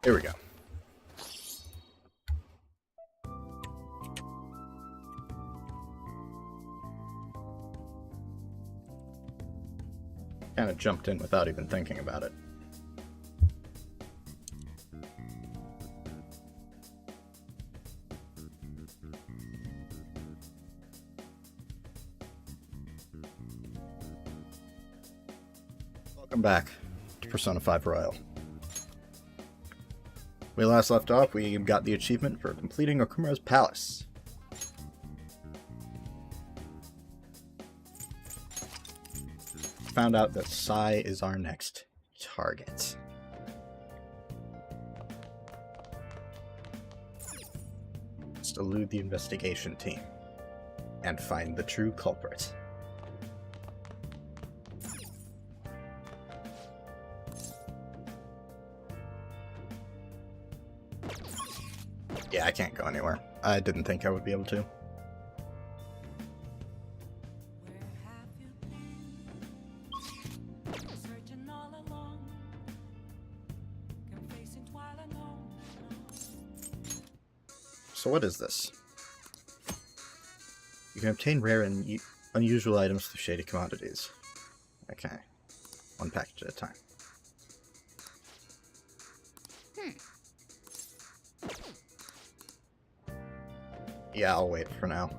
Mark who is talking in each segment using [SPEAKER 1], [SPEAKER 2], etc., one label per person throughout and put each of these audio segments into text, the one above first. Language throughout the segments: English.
[SPEAKER 1] Here we go. Kind of jumped in without even thinking about it. Welcome back to Persona 5 Royal. We last left off, we got the achievement for completing Okumura's palace. Found out that Sai is our next target. Let's elude the investigation team and find the true culprit. Yeah, I can't go anywhere. I didn't think I would be able to. So what is this? You can obtain rare and unusual items through shady commodities. Okay. One package at a time. Yeah, I'll wait for now.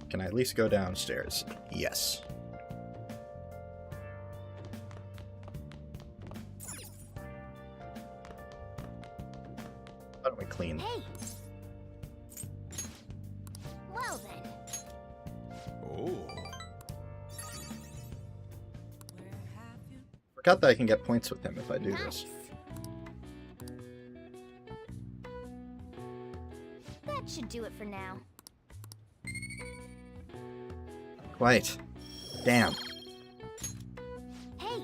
[SPEAKER 1] Can I at least go downstairs? Yes. Why don't we clean?
[SPEAKER 2] Hey. Well then.
[SPEAKER 3] Oh.
[SPEAKER 1] Forgot that I can get points with him if I do this.
[SPEAKER 2] That should do it for now.
[SPEAKER 1] Quite. Damn.
[SPEAKER 2] Hey.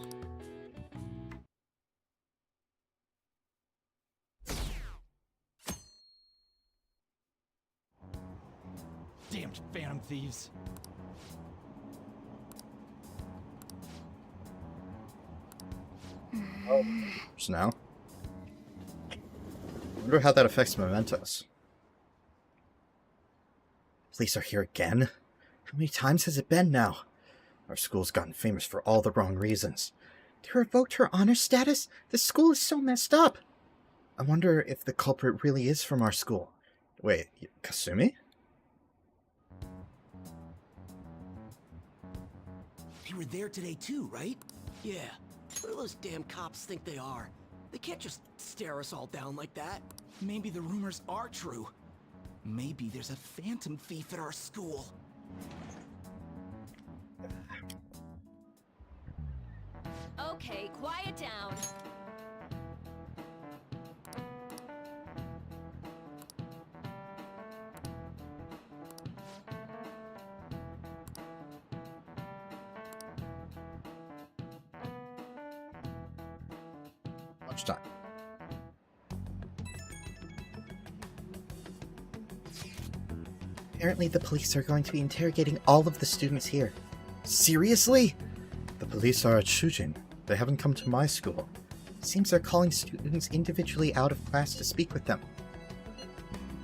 [SPEAKER 3] Damned phantom thieves.
[SPEAKER 1] So now. Wonder how that affects mementos. Police are here again? How many times has it been now? Our school's gotten famous for all the wrong reasons. They revoked her honor status? The school is so messed up. I wonder if the culprit really is from our school. Wait, Kasumi?
[SPEAKER 4] You were there today too, right? Yeah. What do those damn cops think they are? They can't just stare us all down like that.
[SPEAKER 3] Maybe the rumors are true. Maybe there's a phantom thief at our school.
[SPEAKER 5] Okay, quiet down.
[SPEAKER 1] Lunchtime. Apparently the police are going to be interrogating all of the students here. Seriously? The police are at Shujin. They haven't come to my school. Seems they're calling students individually out of class to speak with them.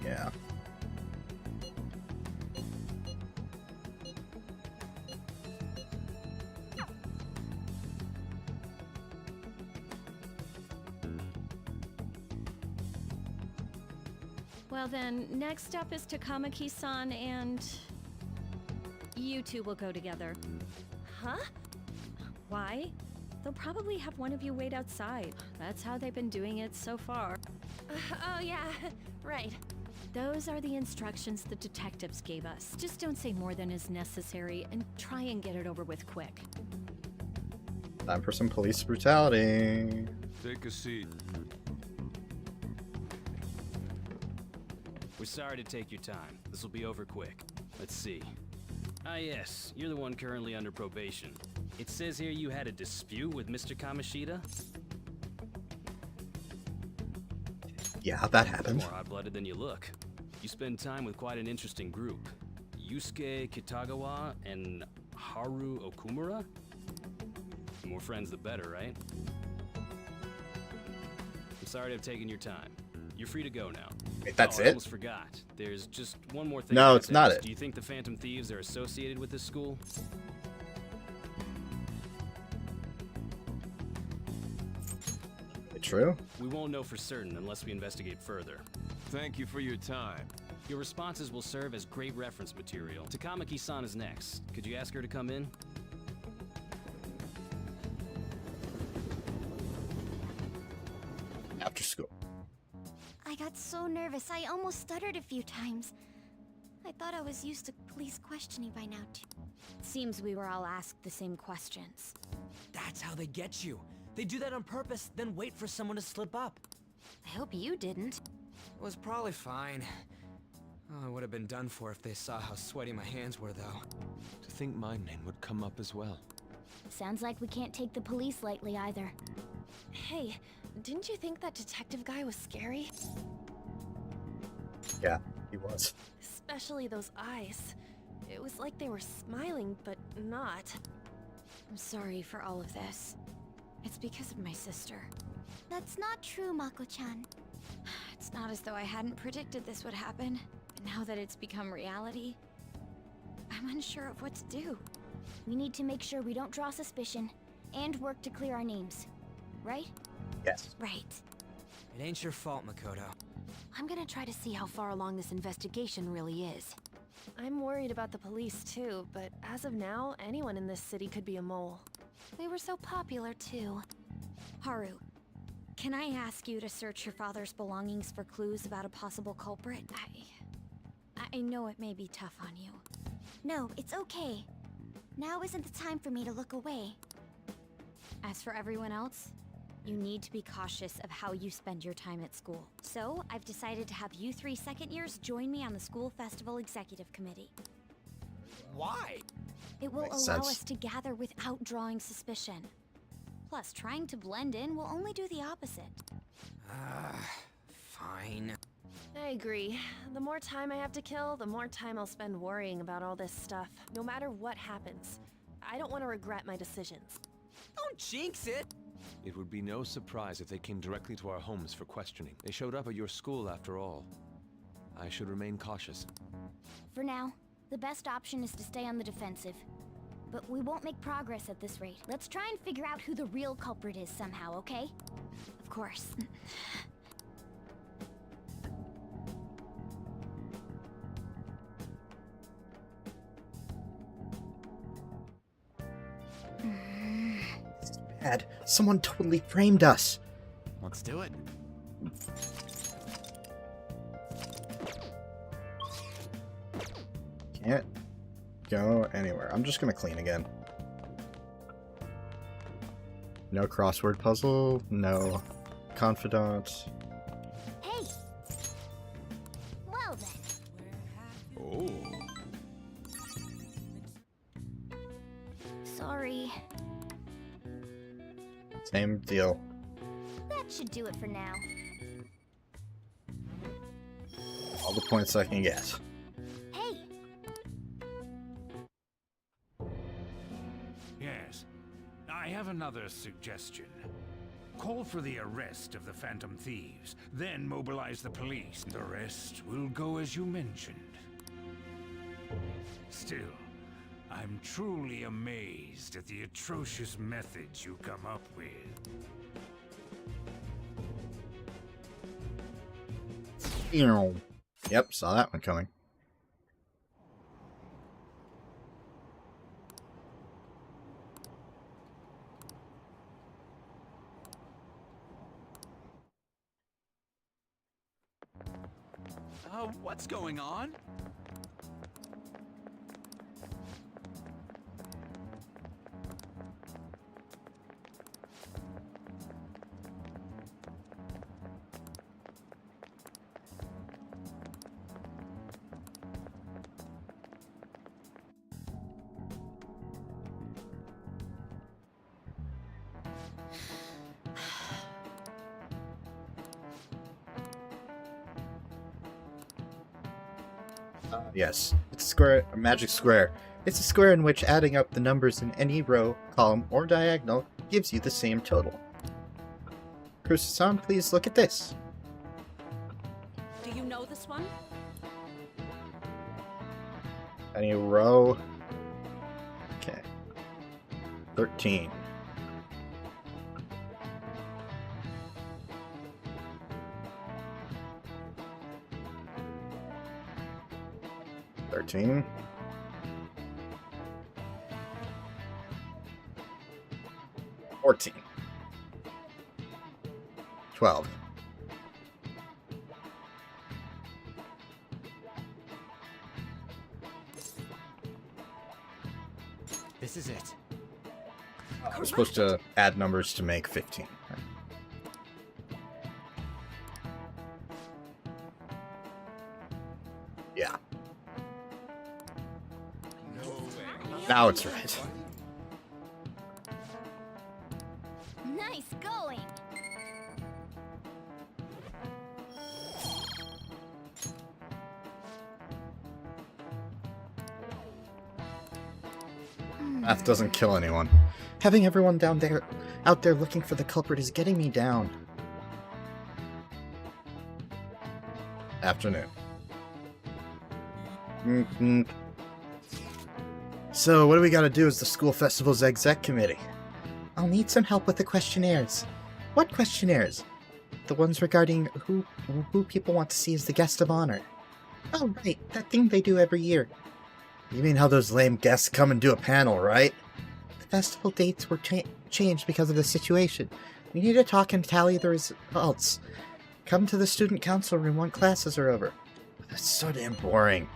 [SPEAKER 1] Yeah.
[SPEAKER 5] Well then, next up is Takamaki-san and... you two will go together. Huh? Why? They'll probably have one of you wait outside. That's how they've been doing it so far.
[SPEAKER 2] Oh yeah, right.
[SPEAKER 5] Those are the instructions the detectives gave us. Just don't say more than is necessary and try and get it over with quick.
[SPEAKER 1] Time for some police brutality.
[SPEAKER 6] Take a seat.
[SPEAKER 7] We're sorry to take your time. This will be over quick. Let's see. Ah yes, you're the one currently under probation. It says here you had a dispute with Mr. Kamoshida?
[SPEAKER 1] Yeah, that happened.
[SPEAKER 7] More hot-blooded than you look. You spend time with quite an interesting group. Yusuke Kitagawa and Haru Okumura? The more friends the better, right? sorry to have taken your time. You're free to go now.
[SPEAKER 1] Wait, that's
[SPEAKER 7] I
[SPEAKER 1] it?
[SPEAKER 7] almost forgot. There's just one more thing.
[SPEAKER 1] No,
[SPEAKER 7] I
[SPEAKER 1] it's
[SPEAKER 7] have to
[SPEAKER 1] not
[SPEAKER 7] ask.
[SPEAKER 1] it.
[SPEAKER 7] Do you think the Phantom Thieves are associated with this school?
[SPEAKER 1] True?
[SPEAKER 7] We won't know for certain unless we investigate further.
[SPEAKER 6] Thank you for your time.
[SPEAKER 7] Your responses will serve as great reference material. Takamaki-san is next. Could you ask her to come in?
[SPEAKER 1] After school.
[SPEAKER 2] I got so nervous, I almost stuttered a few times. I thought I was used to police questioning by now, too.
[SPEAKER 5] Seems we were all asked the same questions.
[SPEAKER 4] That's how they get you. They do that on purpose, then wait for someone to slip up.
[SPEAKER 2] I hope you didn't.
[SPEAKER 8] It was probably fine. Oh, I would have been done for if they saw how sweaty my hands were, though.
[SPEAKER 6] To think my name would come up as well.
[SPEAKER 2] Sounds like we can't take the police lightly either.
[SPEAKER 9] Hey, didn't you think that detective guy was scary?
[SPEAKER 1] Yeah, he was.
[SPEAKER 9] Especially those eyes. It was like they were smiling, but not.
[SPEAKER 5] I'm sorry for all of this. It's because of my sister.
[SPEAKER 2] That's not true, Mako-chan.
[SPEAKER 5] It's not as though I hadn't predicted this would happen, but now that it's become reality, I'm unsure of what to do.
[SPEAKER 2] We need to make sure we don't draw suspicion, and work to clear our names. Right?
[SPEAKER 1] Yes.
[SPEAKER 2] Right.
[SPEAKER 8] It ain't your fault, Makoto.
[SPEAKER 9] I'm gonna try to see how far along this investigation really is. I'm worried about the police too, but as of now, anyone in this city could be a mole. They were so popular too.
[SPEAKER 5] Haru, can I ask you to search your father's belongings for clues about a possible culprit? I know it may be tough on you.
[SPEAKER 2] No, it's okay. Now isn't the time for me to look away.
[SPEAKER 5] As for everyone else, you need to be cautious of how you spend your time at school. So, I've decided to have you 3 second years join me on the school festival executive committee.
[SPEAKER 4] Why?
[SPEAKER 5] It will
[SPEAKER 1] Makes
[SPEAKER 5] allow
[SPEAKER 1] sense.
[SPEAKER 5] us to gather without drawing suspicion. Plus, trying to blend in will only do the opposite.
[SPEAKER 8] Fine.
[SPEAKER 9] I agree. The more time I have to kill, the more time I'll spend worrying about all this stuff, no matter what happens. I don't want to regret my decisions.
[SPEAKER 4] Don't jinx it!
[SPEAKER 6] It would be no surprise if they came directly to our homes for questioning. They showed up at your school after all. I should remain cautious.
[SPEAKER 2] For now, the best option is to stay on the defensive. But we won't make progress at this rate. Let's try and figure out who the real culprit is somehow, okay?
[SPEAKER 5] Of course.
[SPEAKER 1] Bad. Someone totally framed us.
[SPEAKER 3] Let's do it.
[SPEAKER 1] Can't go anywhere. I'm just gonna clean again. No crossword puzzle, no confidant.
[SPEAKER 2] Hey! Well then.
[SPEAKER 6] Oh.
[SPEAKER 2] Sorry.
[SPEAKER 1] Same deal.
[SPEAKER 2] That should do it for now.
[SPEAKER 1] All the points I can get.
[SPEAKER 2] Hey!
[SPEAKER 10] Yes. I have another suggestion. Call for the arrest of the Phantom Thieves, then mobilize the police. The rest will go as you mentioned. Still, I'm truly amazed at the atrocious methods you come up with.
[SPEAKER 1] Yep, saw that one coming.
[SPEAKER 3] What's going on?
[SPEAKER 1] Yes, it's a square, a magic square. It's a square in which adding up the numbers in any row, column, or diagonal gives you the same total. Crucis-san, please look at this.
[SPEAKER 5] Do you know this one?
[SPEAKER 1] Any row? Okay. 13. $13. 14. 12.
[SPEAKER 8] This is it.
[SPEAKER 1] We're supposed to add numbers to make 15. Yeah. Now it's right.
[SPEAKER 2] Nice going.
[SPEAKER 1] Math doesn't kill anyone. Having everyone out there looking for the culprit is getting me down. Afternoon. So, what do we gotta do as the school festival's exec committee? I'll need some help with the questionnaires. What questionnaires? The ones regarding who people want to see as the guest of honor. Oh, right, that thing they do every year. You mean how those lame guests come and do a panel, right? The festival dates were changed because of the situation. We need to talk and tally the results. Come to the student council room when classes are over. That's so damn boring.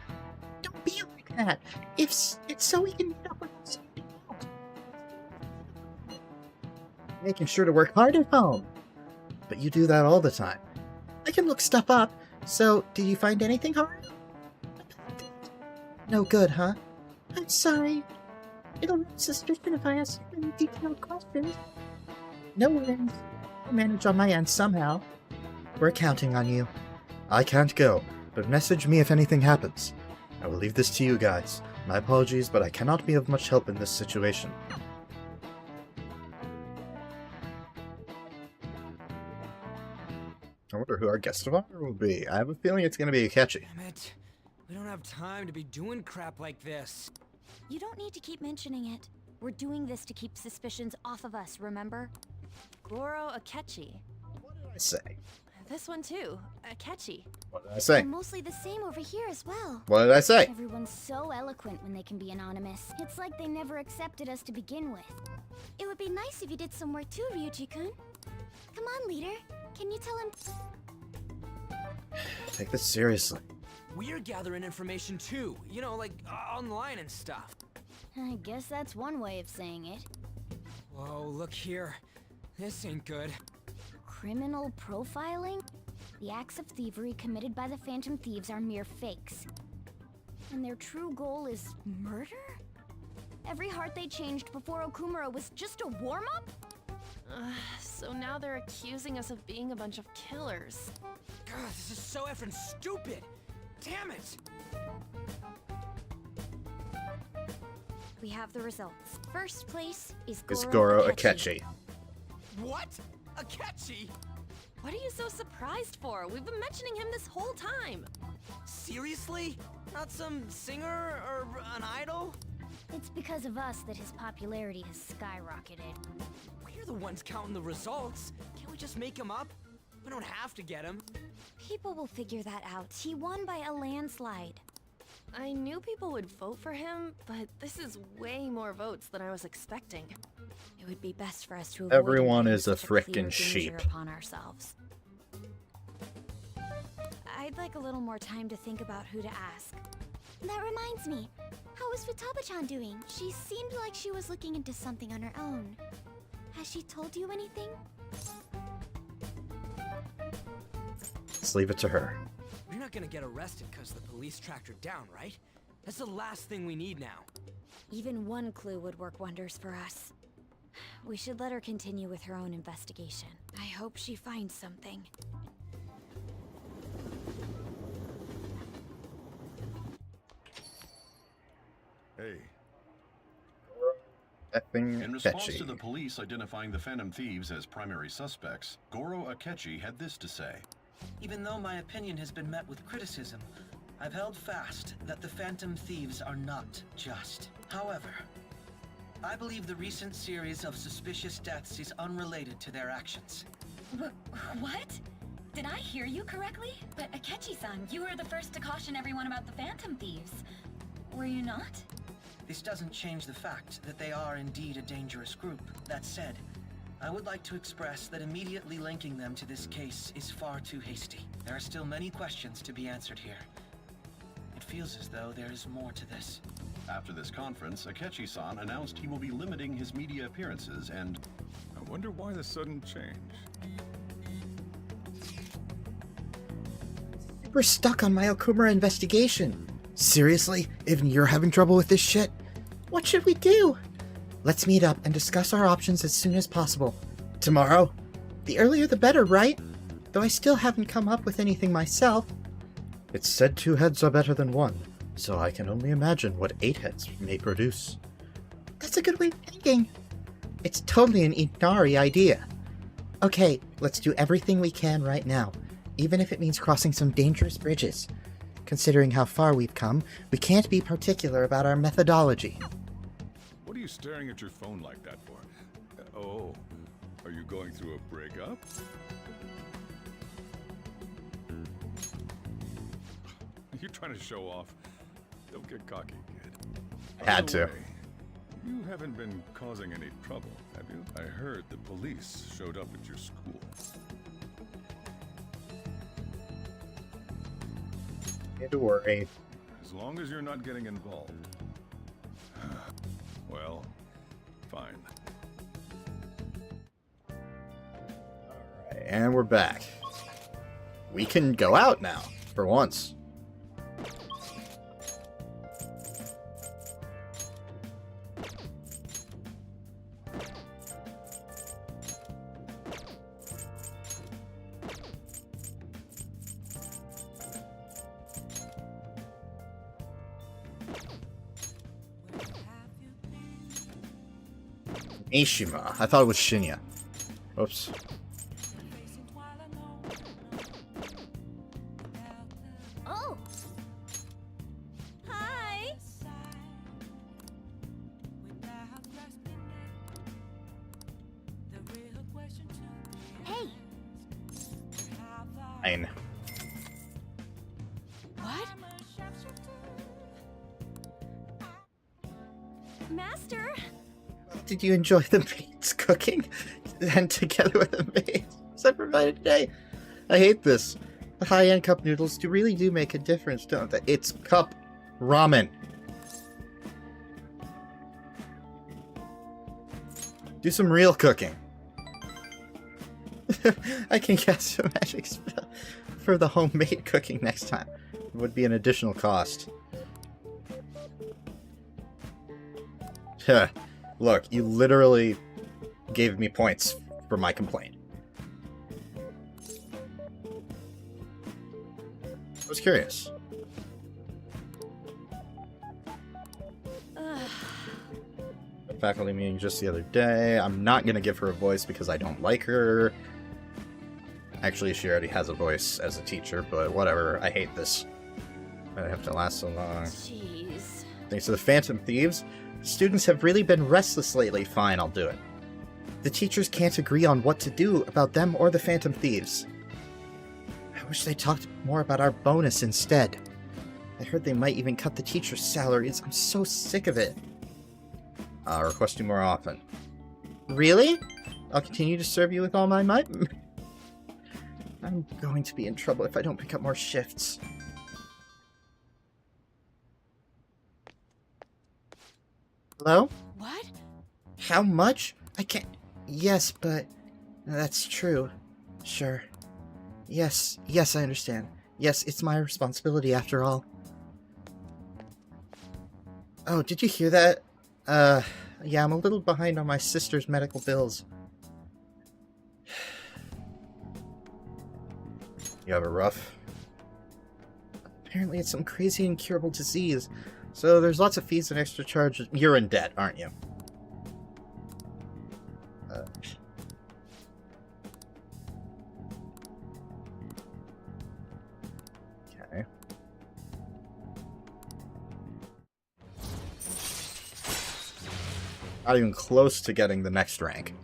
[SPEAKER 1] Don't be like that. It's so we can meet up with something else. Making sure to work hard at home. But you do that all the time. I can look stuff up. So, did you find anything hard? No good, huh? I'm sorry. It'll raise suspicion if I ask any detailed questions. No worries. I'll manage on my end somehow. We're counting on you. I can't go, but message me if anything happens. I will leave this to you guys. My apologies, but I cannot be of much help in this situation. I wonder who our guest of honor will be. I have a feeling it's going to be Akechi.
[SPEAKER 8] Damn it. We don't have time to be doing crap like this.
[SPEAKER 2] You don't need to keep mentioning it. We're doing this to keep suspicions off of us, remember?
[SPEAKER 5] Goro Akechi.
[SPEAKER 1] What did I say?
[SPEAKER 5] This one too. Akechi.
[SPEAKER 1] What did I say?
[SPEAKER 2] They're mostly the same over here as well.
[SPEAKER 1] What did I say?
[SPEAKER 2] Everyone's so eloquent when they can be anonymous. It's like they never accepted us to begin with. It would be nice if you did some work too, Ryuji-kun. Come on, leader. Can you tell him?
[SPEAKER 1] Take this seriously.
[SPEAKER 8] We're gathering information too, you know, like online and stuff.
[SPEAKER 2] I guess that's one way of saying it.
[SPEAKER 8] Whoa, look here. This ain't good.
[SPEAKER 2] Criminal profiling? The acts of thievery committed by the Phantom Thieves are mere fakes. And their true goal is murder? Every heart they changed before Okumura was just a warm-up?
[SPEAKER 9] So now they're accusing us of being a bunch of killers.
[SPEAKER 8] God, this is so effing stupid! Damn it!
[SPEAKER 2] We have the results. First place is
[SPEAKER 1] It's
[SPEAKER 2] Goro
[SPEAKER 1] Goro
[SPEAKER 2] Akechi.
[SPEAKER 1] Akechi.
[SPEAKER 8] What? Akechi?
[SPEAKER 5] What are you so surprised for? We've been mentioning him this whole time.
[SPEAKER 8] Seriously? Not some singer or an idol?
[SPEAKER 2] It's because of us that his popularity has skyrocketed.
[SPEAKER 8] We're the ones counting the results. Can't we just make him up? We don't have to get him.
[SPEAKER 2] People will figure that out. He won by a landslide.
[SPEAKER 9] I knew people would vote for him, but this is way more votes than I was expecting.
[SPEAKER 2] It would be best for us to avoid
[SPEAKER 1] Everyone
[SPEAKER 2] inflicting
[SPEAKER 1] is a
[SPEAKER 2] such clear
[SPEAKER 1] frickin'
[SPEAKER 2] danger
[SPEAKER 1] sheep.
[SPEAKER 2] upon ourselves. I'd like a little more time to think about who to ask. That reminds me. How is Futaba-chan doing? She seemed like she was looking into something on her own. Has she told you anything?
[SPEAKER 1] Let's leave it to her.
[SPEAKER 8] We're not gonna get arrested because the police tracked her down, right? That's the last thing we need now.
[SPEAKER 2] Even one clue would work wonders for us. We should let her continue with her own investigation. I hope she finds something.
[SPEAKER 11] Hey,
[SPEAKER 1] effing
[SPEAKER 11] In response
[SPEAKER 1] catchy.
[SPEAKER 11] to the police identifying the Phantom Thieves as primary suspects, Goro Akechi had this to say.
[SPEAKER 12] Even though my opinion has been met with criticism, I've held fast that the Phantom Thieves are not just. However, I believe the recent series of suspicious deaths is unrelated to their actions.
[SPEAKER 13] What? Did I hear you correctly? But Akechi-san, you were the first to caution everyone about the Phantom Thieves. Were you not?
[SPEAKER 12] This doesn't change the fact that they are indeed a dangerous group. That said, I would like to express that immediately linking them to this case is far too hasty. There are still many questions to be answered here. It feels as though there is more to this.
[SPEAKER 11] After this conference, Akechi-san announced he will be limiting his media appearances and...
[SPEAKER 14] I wonder why the sudden change.
[SPEAKER 1] We're stuck on my Okumura investigation. Seriously? Even you're having trouble with this shit? What should we do? Let's meet up and discuss our options as soon as possible. Tomorrow? The earlier the better, right? Though I still haven't come up with anything myself. It's said 2 heads are better than 1, so I can only imagine what 8 heads may produce. That's a good way of thinking. It's totally an Inari idea. Okay, let's do everything we can right now, even if it means crossing some dangerous bridges. Considering how far we've come, we can't be particular about our methodology.
[SPEAKER 14] What are you staring at your phone like that for? Oh, are you going through a breakup? You're trying to show off. Don't get cocky, kid.
[SPEAKER 1] Had to.
[SPEAKER 14] You haven't been causing any trouble, have you? I heard the police showed up at your school.
[SPEAKER 1] Need to worry.
[SPEAKER 14] As long as you're not getting involved. Well, fine.
[SPEAKER 1] Alright, and we're back. We can go out now, for once. Mishima. I thought it was Shinya. Oops.
[SPEAKER 5] Oh! Hi!
[SPEAKER 2] Hey!
[SPEAKER 1] Fine.
[SPEAKER 9] What?
[SPEAKER 5] Master!
[SPEAKER 1] Did you enjoy the maid's cooking? And together with the maids I provided today? I hate this. The high-end cup noodles really do make a difference, don't they? It's cup ramen. Do some real cooking. I can cast a magic spell for the homemade cooking next time. It would be an additional cost. Look, you literally gave me points for my complaint. I was curious. Faculty meeting just the other day. I'm not going to give her a voice because I don't like her. Actually, she already has a voice as a teacher, but whatever. I hate this. I have to last so long.
[SPEAKER 5] Jeez.
[SPEAKER 1] Thanks to the Phantom Thieves, students have really been restless lately. Fine, I'll do it. The teachers can't agree on what to do about them or the Phantom Thieves. I wish they talked more about our bonus instead. I heard they might even cut the teachers' salaries. I'm so sick of it. I'll request you more often. Really? I'll continue to serve you with all my might? I'm going to be in trouble if I don't pick up more shifts. Hello?
[SPEAKER 9] What?
[SPEAKER 1] How much? I can't... Yes, but... That's true. Sure. Yes, I understand. Yes, it's my responsibility after all. Oh, did you hear that? Yeah, I'm a little behind on my sister's medical bills. You have it rough? Apparently it's some crazy incurable disease, so there's lots of fees and extra charges. You're in debt, aren't you? Not even close to getting the next rank.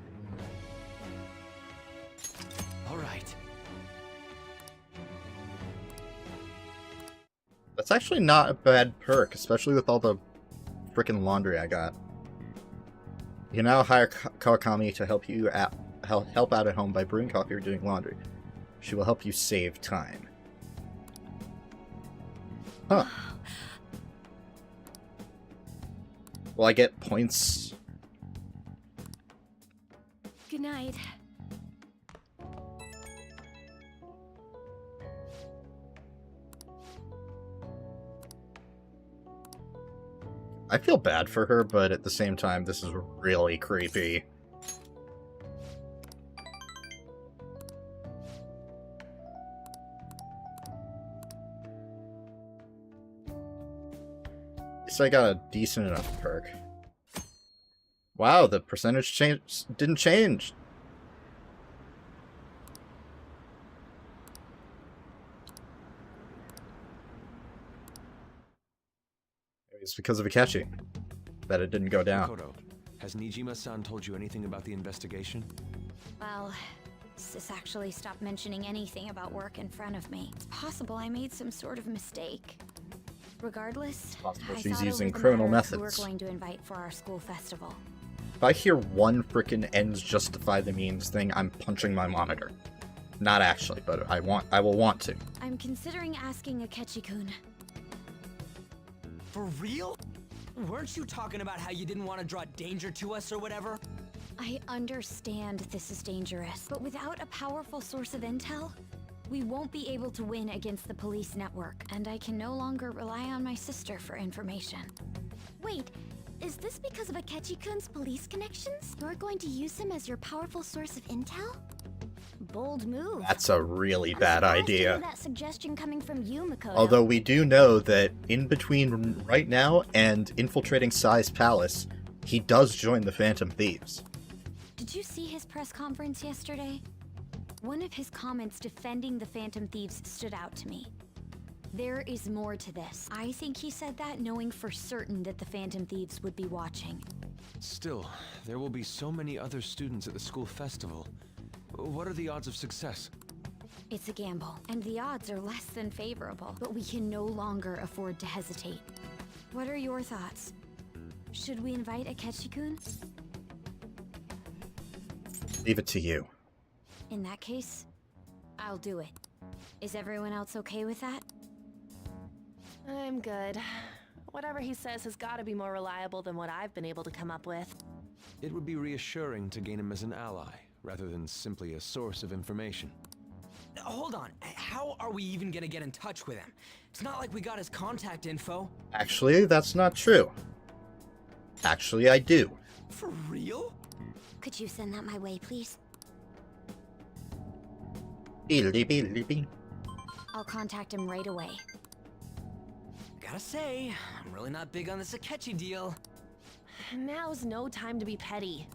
[SPEAKER 4] All right.
[SPEAKER 1] That's actually not a bad perk, especially with all the freaking laundry I got. You can now hire Kawakami to help you help out at home by brewing coffee or doing laundry. She will help you save time. Huh. Will I get points?
[SPEAKER 2] Good night.
[SPEAKER 1] I feel bad for her, but at the same time, this is really creepy. At least I got a decent enough perk. Wow, the percentage didn't change. It's because of Akechi that it didn't go down.
[SPEAKER 6] Makoto, has Nijima-san told you anything about the investigation?
[SPEAKER 2] Well, Sis actually stopped mentioning anything about work in front of me. It's possible I made some sort of mistake. Regardless,
[SPEAKER 1] Possible
[SPEAKER 2] I
[SPEAKER 1] she's
[SPEAKER 2] thought
[SPEAKER 1] using
[SPEAKER 2] over the
[SPEAKER 1] criminal
[SPEAKER 2] matter of
[SPEAKER 1] methods.
[SPEAKER 2] who we're going to invite for our school festival.
[SPEAKER 1] If I hear one frickin' ends justify the means thing, I'm punching my monitor. Not actually, but I will want to.
[SPEAKER 2] I'm considering asking Akechi-kun.
[SPEAKER 4] For real? Weren't you talking about how you didn't want to draw danger to us or whatever?
[SPEAKER 2] I understand this is dangerous, but without a powerful source of intel, we won't be able to win against the police network, and I can no longer rely on my sister for information. Wait, is this because of Akechi-kun's police connections? You're going to use him as your powerful source of intel? Bold move.
[SPEAKER 1] That's a really bad idea.
[SPEAKER 2] That suggestion coming from you, Makoto.
[SPEAKER 1] Although we do know that in between right now and infiltrating Sai's palace, he does join the Phantom Thieves.
[SPEAKER 2] Did you see his press conference yesterday? One of his comments defending the Phantom Thieves stood out to me. There is more to this. I think he said that knowing for certain that the Phantom Thieves would be watching.
[SPEAKER 6] Still, there will be so many other students at the school festival. What are the odds of success?
[SPEAKER 2] It's a gamble, and the odds are less than favorable, but we can no longer afford to hesitate. What are your thoughts? Should we invite Akechi-kun?
[SPEAKER 1] Leave it to you.
[SPEAKER 2] In that case, I'll do it. Is everyone else okay with that?
[SPEAKER 9] I'm good. Whatever he says has got to be more reliable than what I've been able to come up with.
[SPEAKER 6] It would be reassuring to gain him as an ally, rather than simply a source of information.
[SPEAKER 4] Hold on, how are we even gonna get in touch with him? It's not like we got his contact info.
[SPEAKER 1] Actually, that's not true. Actually, I do.
[SPEAKER 4] For real?
[SPEAKER 2] Could you send that my way, please? I'll contact him right away.
[SPEAKER 4] Gotta say, I'm really not big on this Akechi deal.
[SPEAKER 9] Now's no time to be petty.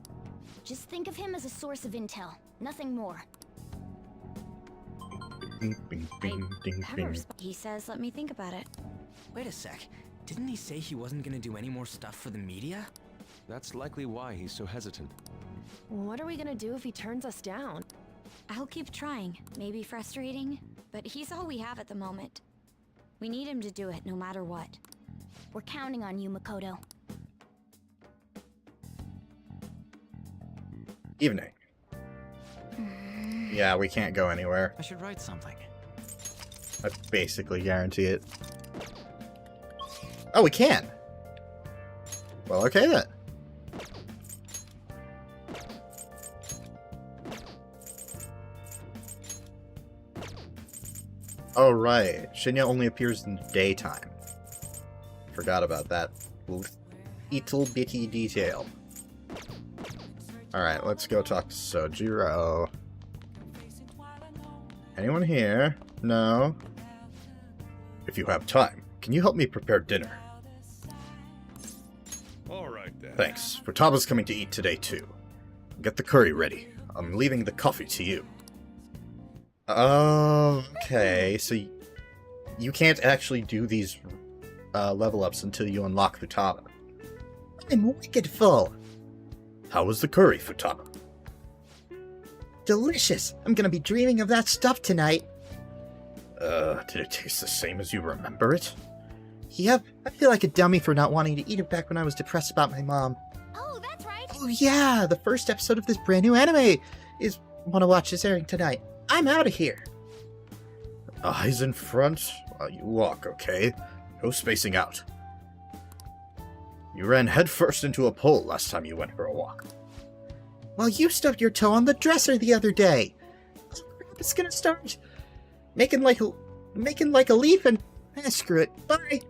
[SPEAKER 2] Just think of him as a source of intel, nothing more. He says, let me think about it.
[SPEAKER 4] Wait a sec. Didn't he say he wasn't gonna do any more stuff for the media?
[SPEAKER 6] That's likely why he's so hesitant.
[SPEAKER 9] What are we gonna do if he turns us down?
[SPEAKER 2] I'll keep trying. Maybe frustrating, but he's all we have at the moment. We need him to do it no matter what. We're counting on you, Makoto.
[SPEAKER 1] Evening. Yeah, we can't go anywhere.
[SPEAKER 3] I should write something.
[SPEAKER 1] I basically guarantee it. Oh, we can! Well, okay then. Oh, right. Shinya only appears in the daytime. Forgot about that little bitty detail. Alright, let's go talk to Sojiro. Anyone here? No? If you have time, can you help me prepare dinner?
[SPEAKER 14] Alright then.
[SPEAKER 1] Thanks. Futaba's coming to eat today too. Get the curry ready. I'm leaving the coffee to you. Okay, so you can't actually do these level ups until you unlock Futaba. I'm wicked full. How was the curry, Futaba?
[SPEAKER 15] Delicious! I'm gonna be dreaming of that stuff tonight.
[SPEAKER 1] Did it taste the same as you remember it?
[SPEAKER 15] Yep, I feel like a dummy for not wanting to eat it back when I was depressed about my mom.
[SPEAKER 2] Oh, that's right.
[SPEAKER 15] Oh yeah, the first episode of this brand new anime is wanna watch this airing tonight. I'm out of here.
[SPEAKER 1] Eyes in front while you walk, okay? No spacing out. You ran headfirst into a pole last time you went for a walk.
[SPEAKER 15] Well, you stubbed your toe on the dresser the other day. Oh, crap, it's gonna start making like a leaf and screw it. Bye.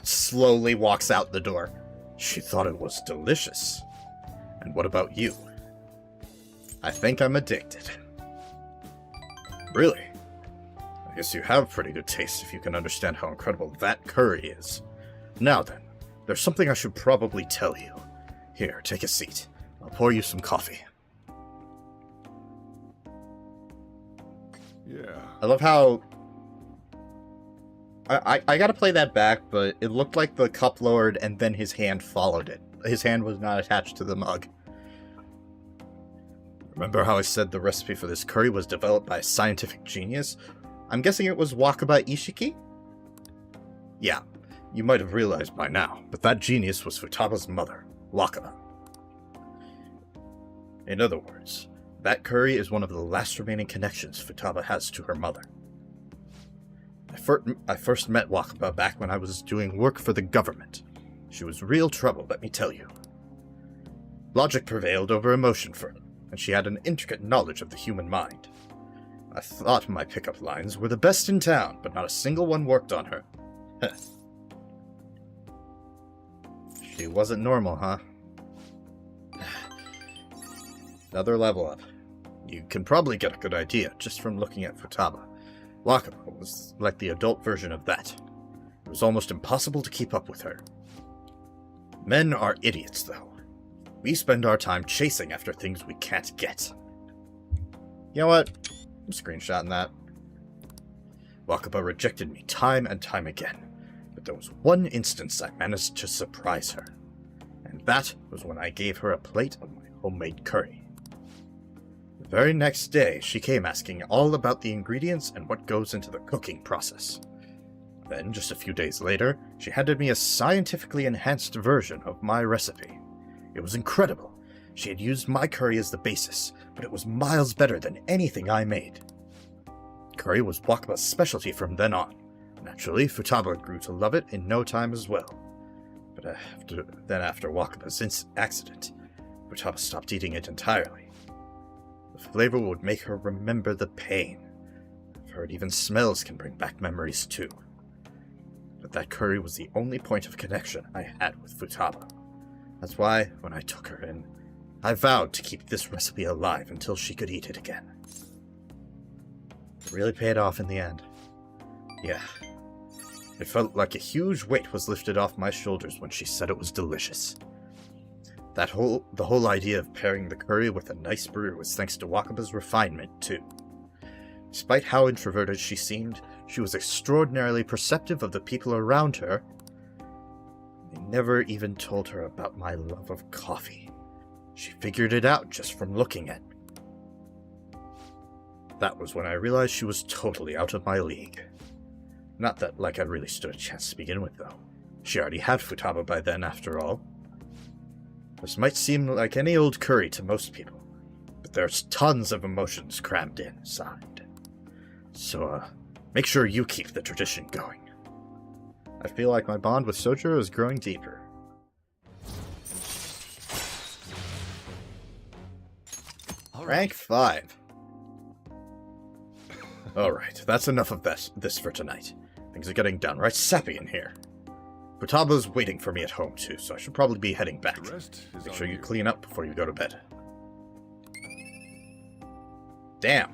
[SPEAKER 1] Slowly walks out the door. She thought it was delicious. And what about you? I think I'm addicted. Really? I guess you have pretty good taste if you can understand how incredible that curry is. Now then, there's something I should probably tell you. Here, take a seat. I'll pour you some coffee.
[SPEAKER 14] Yeah.
[SPEAKER 1] I love how... I gotta play that back, but it looked like the cup lowered and then his hand followed it. His hand was not attached to the mug. Remember how I said the recipe for this curry was developed by a scientific genius? I'm guessing it was Wakaba Ishiki? Yeah, you might have realized by now, but that genius was Futaba's mother, Wakaba. In other words, that curry is one of the last remaining connections Futaba has to her mother. I first met Wakaba back when I was doing work for the government. She was real trouble, let me tell you. Logic prevailed over emotion for her, and she had an intricate knowledge of the human mind. I thought my pickup lines were the best in town, but not a single one worked on her. She wasn't normal, huh? Another level up. You can probably get a good idea just from looking at Futaba. Wakaba was like the adult version of that. It was almost impossible to keep up with her. Men are idiots, though. We spend our time chasing after things we can't get. You know what? I'm screenshotting that. Wakaba rejected me time and time again, but there was one instance I managed to surprise her, and that was when I gave her a plate of my homemade curry. The very next day, she came asking all about the ingredients and what goes into the cooking process. Then, just a few days later, she handed me a scientifically enhanced version of my recipe. It was incredible. She had used my curry as the basis, but it was miles better than anything I made. Curry was Wakaba's specialty from then on. Naturally, Futaba grew to love it in no time as well. But after Wakaba's accident, Futaba stopped eating it entirely. The flavor would make her remember the pain. I've heard even smells can bring back memories too. But that curry was the only point of connection I had with Futaba. That's why, when I took her in, I vowed to keep this recipe alive until she could eat it again. It really paid off in the end. Yeah. It felt like a huge weight was lifted off my shoulders when she said it was delicious. The whole idea of pairing the curry with a nice brew was thanks to Wakaba's refinement, too. Despite how introverted she seemed, she was extraordinarily perceptive of the people around her. I never even told her about my love of coffee. She figured it out just from looking at me. That was when I realized she was totally out of my league. Not that like I really stood a chance to begin with, though. She already had Futaba by then, after all. This might seem like any old curry to most people, but there's tons of emotions crammed inside. So, make sure you keep the tradition going. I feel like my bond with Sojiro is growing deeper. Rank 5. Alright, that's enough of this for tonight. Things are getting downright sappy in here. Futaba's waiting for me at home too, so I should probably be heading back. Make sure you clean up before you go to bed. Damn.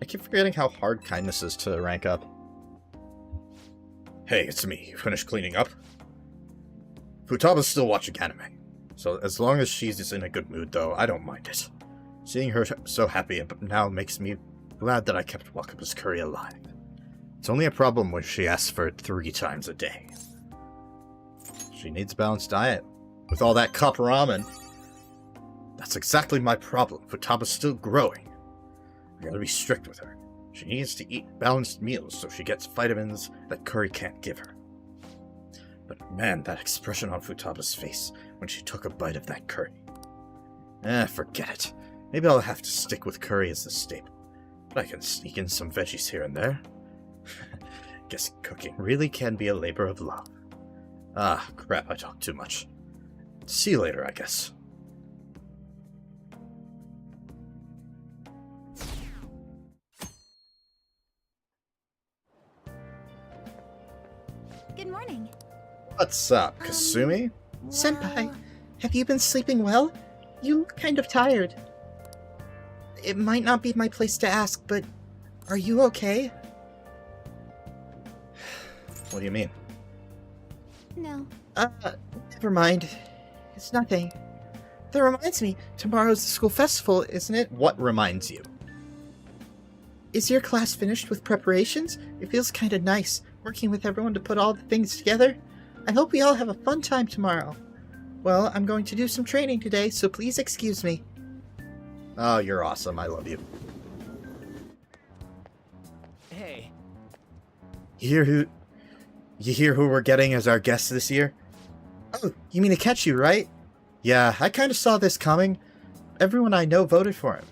[SPEAKER 1] I keep forgetting how hard kindness is to rank up. Hey, it's me. You finished cleaning up? Futaba's still watching anime, so as long as she's in a good mood though, I don't mind it. Seeing her so happy now makes me glad that I kept Wakaba's curry alive. It's only a problem when she asks for it 3 times a day. She needs a balanced diet. With all that cup ramen. That's exactly my problem. Futaba's still growing. I gotta be strict with her. She needs to eat balanced meals so she gets vitamins that curry can't give her. But man, that expression on Futaba's face when she took a bite of that curry. Forget it. Maybe I'll have to stick with curry as the staple. But I can sneak in some veggies here and there. Guess cooking really can be a labor of love. Ah, crap, I talked too much. See you later, I guess.
[SPEAKER 2] Good morning.
[SPEAKER 1] What's up, Kasumi?
[SPEAKER 15] Senpai, have you been sleeping well? You look kind of tired. It might not be my place to ask, but are you okay?
[SPEAKER 1] What do you mean?
[SPEAKER 2] No.
[SPEAKER 15] Never mind. It's nothing. That reminds me, tomorrow's the school festival, isn't it?
[SPEAKER 1] What reminds you?
[SPEAKER 15] Is your class finished with preparations? It feels kind of nice, working with everyone to put all the things together. I hope we all have a fun time tomorrow. Well, I'm going to do some training today, so please excuse me.
[SPEAKER 1] Oh, you're awesome. I love you.
[SPEAKER 8] Hey.
[SPEAKER 1] You hear who we're getting as our guest this year?
[SPEAKER 15] Oh, you mean Akechi, right?
[SPEAKER 1] Yeah, I kind of saw this coming. Everyone I know voted for him.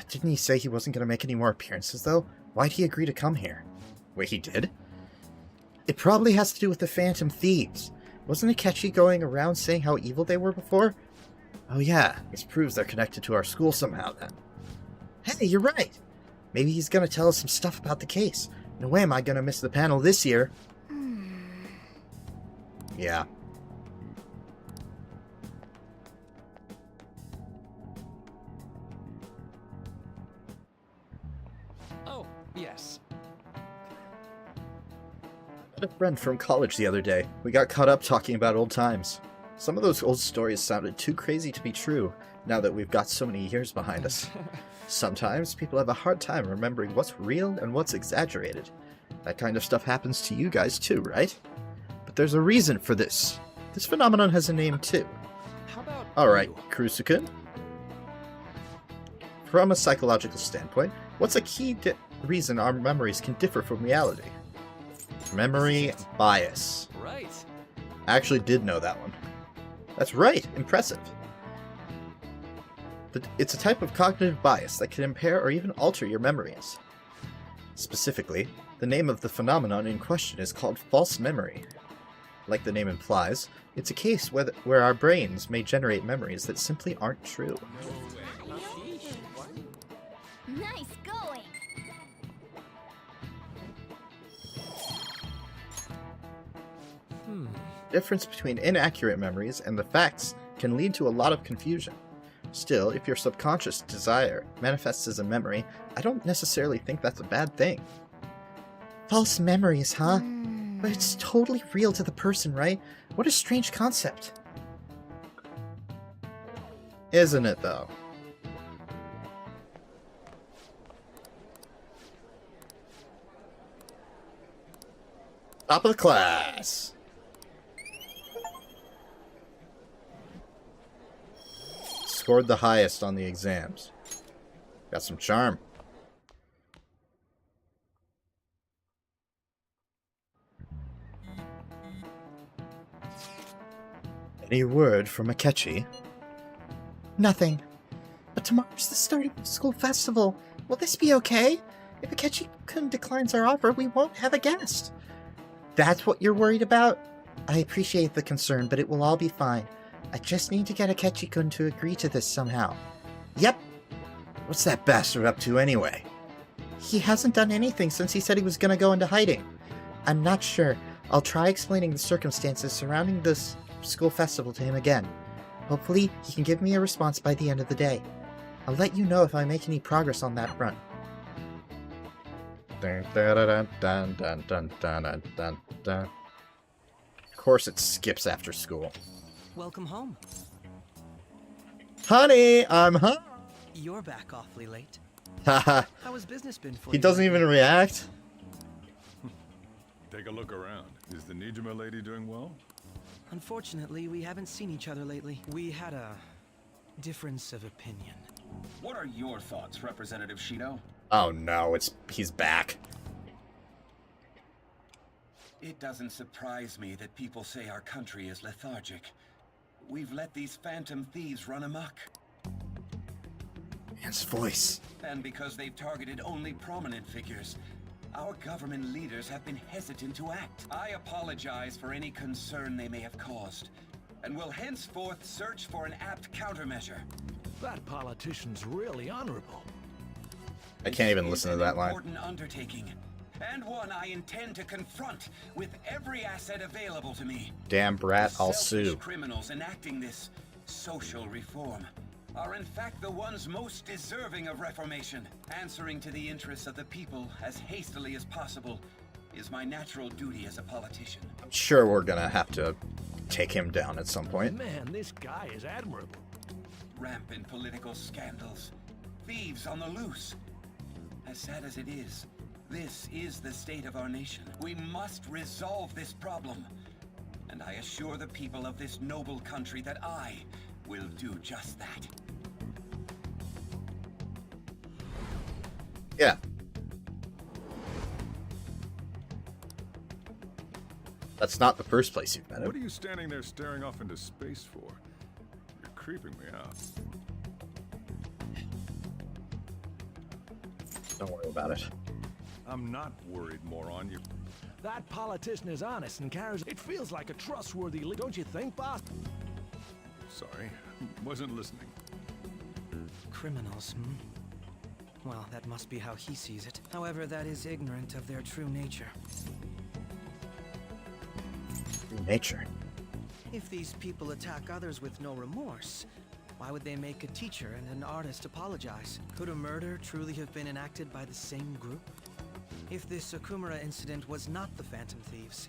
[SPEAKER 1] Didn't he say he wasn't going to make any more appearances, though? Why'd he agree to come here? Wait, he did? It probably has to do with the Phantom Thieves. Wasn't Akechi going around saying how evil they were before? Oh yeah, this proves they're connected to our school somehow, then.
[SPEAKER 15] Hey, you're right.
[SPEAKER 1] Maybe he's going to tell us some stuff about the case. No way am I going to miss the panel this year. Yeah.
[SPEAKER 8] Oh, yes.
[SPEAKER 1] I had a friend from college the other day. We got caught up talking about old times. Some of those old stories sounded too crazy to be true, now that we've got so many years behind us. Sometimes people have a hard time remembering what's real and what's exaggerated. That kind of stuff happens to you guys too, right? But there's a reason for this. This phenomenon has a name too.
[SPEAKER 8] How about
[SPEAKER 1] Alright, Kurusu-kun. From a psychological standpoint, what's a key reason our memories can differ from reality? Memory bias.
[SPEAKER 8] Right.
[SPEAKER 1] I actually did know that one. That's right, impressive. It's a type of cognitive bias that can impair or even alter your memories. Specifically, the name of the phenomenon in question is called false memory. Like the name implies, it's a case where our brains may generate memories that simply aren't true.
[SPEAKER 2] Nice going.
[SPEAKER 1] The difference between inaccurate memories and the facts can lead to a lot of confusion. Still, if your subconscious desire manifests as a memory, I don't necessarily think that's a bad thing.
[SPEAKER 15] False memories, huh? But it's totally real to the person, right? What a strange concept.
[SPEAKER 1] Isn't it, though? Top of the class! Scored the highest on the exams. Got some charm. Any word from Akechi?
[SPEAKER 15] Nothing. But tomorrow's the start of the school festival. Will this be okay? If Akechi-kun declines our offer, we won't have a guest. That's what you're worried about? I appreciate the concern, but it will all be fine. I just need to get Akechi-kun to agree to this somehow.
[SPEAKER 1] Yep. What's that bastard up to anyway?
[SPEAKER 15] He hasn't done anything since he said he was going to go into hiding. I'm not sure. I'll try explaining the circumstances surrounding this school festival to him again. Hopefully, he can give me a response by the end of the day. I'll let you know if I make any progress on that front. Of
[SPEAKER 1] course it skips after school.
[SPEAKER 12] Welcome home.
[SPEAKER 1] Honey, I'm home.
[SPEAKER 12] You're back awfully late.
[SPEAKER 1] Haha.
[SPEAKER 4] How has business been for
[SPEAKER 1] He
[SPEAKER 4] you?
[SPEAKER 1] doesn't even react.
[SPEAKER 14] Take a look around. Is the Nijima lady doing well?
[SPEAKER 12] Unfortunately, we haven't seen each other lately. We had a difference of opinion.
[SPEAKER 11] What are your thoughts, Representative Shido?
[SPEAKER 1] Oh no, he's back.
[SPEAKER 11] It doesn't surprise me that people say our country is lethargic. We've let these phantom thieves run amok.
[SPEAKER 1] His voice.
[SPEAKER 11] And because they've targeted only prominent figures, our government leaders have been hesitant to act. I apologize for any concern they may have caused, and will henceforth search for an apt countermeasure.
[SPEAKER 16] That politician's really honorable.
[SPEAKER 1] I can't even listen to that line.
[SPEAKER 11] Important undertaking, and one I intend to confront with every asset available to me.
[SPEAKER 1] Damn brat,
[SPEAKER 11] The
[SPEAKER 1] I'll
[SPEAKER 11] selfish
[SPEAKER 1] sue.
[SPEAKER 11] criminals enacting this social reform are in fact the ones most deserving of reformation. Answering to the interests of the people as hastily as possible is my natural duty as a politician.
[SPEAKER 1] I'm sure we're gonna have to take him down at some point.
[SPEAKER 16] Man, this guy is admirable.
[SPEAKER 11] Rampant political scandals, thieves on the loose. As sad as it is, this is the state of our nation. We must resolve this problem. And I assure the people of this noble country that I will do just that.
[SPEAKER 1] Yeah. That's not the first place you've met
[SPEAKER 14] What
[SPEAKER 1] him.
[SPEAKER 14] are you standing there staring off into space for? You're creeping me out.
[SPEAKER 1] Don't worry about it.
[SPEAKER 14] I'm not worried, moron. You.
[SPEAKER 16] That politician is honest and carries. It feels like a trustworthy lead, don't you think, boss?
[SPEAKER 14] Sorry, wasn't listening.
[SPEAKER 12] Criminals, hmm? Well, that must be how he sees it. However, that is ignorant of their true nature.
[SPEAKER 1] Nature.
[SPEAKER 12] If these people attack others with no remorse, why would they make a teacher and an artist apologize? Could a murder truly have been enacted by the same group? If this Okumura incident was not the Phantom Thieves,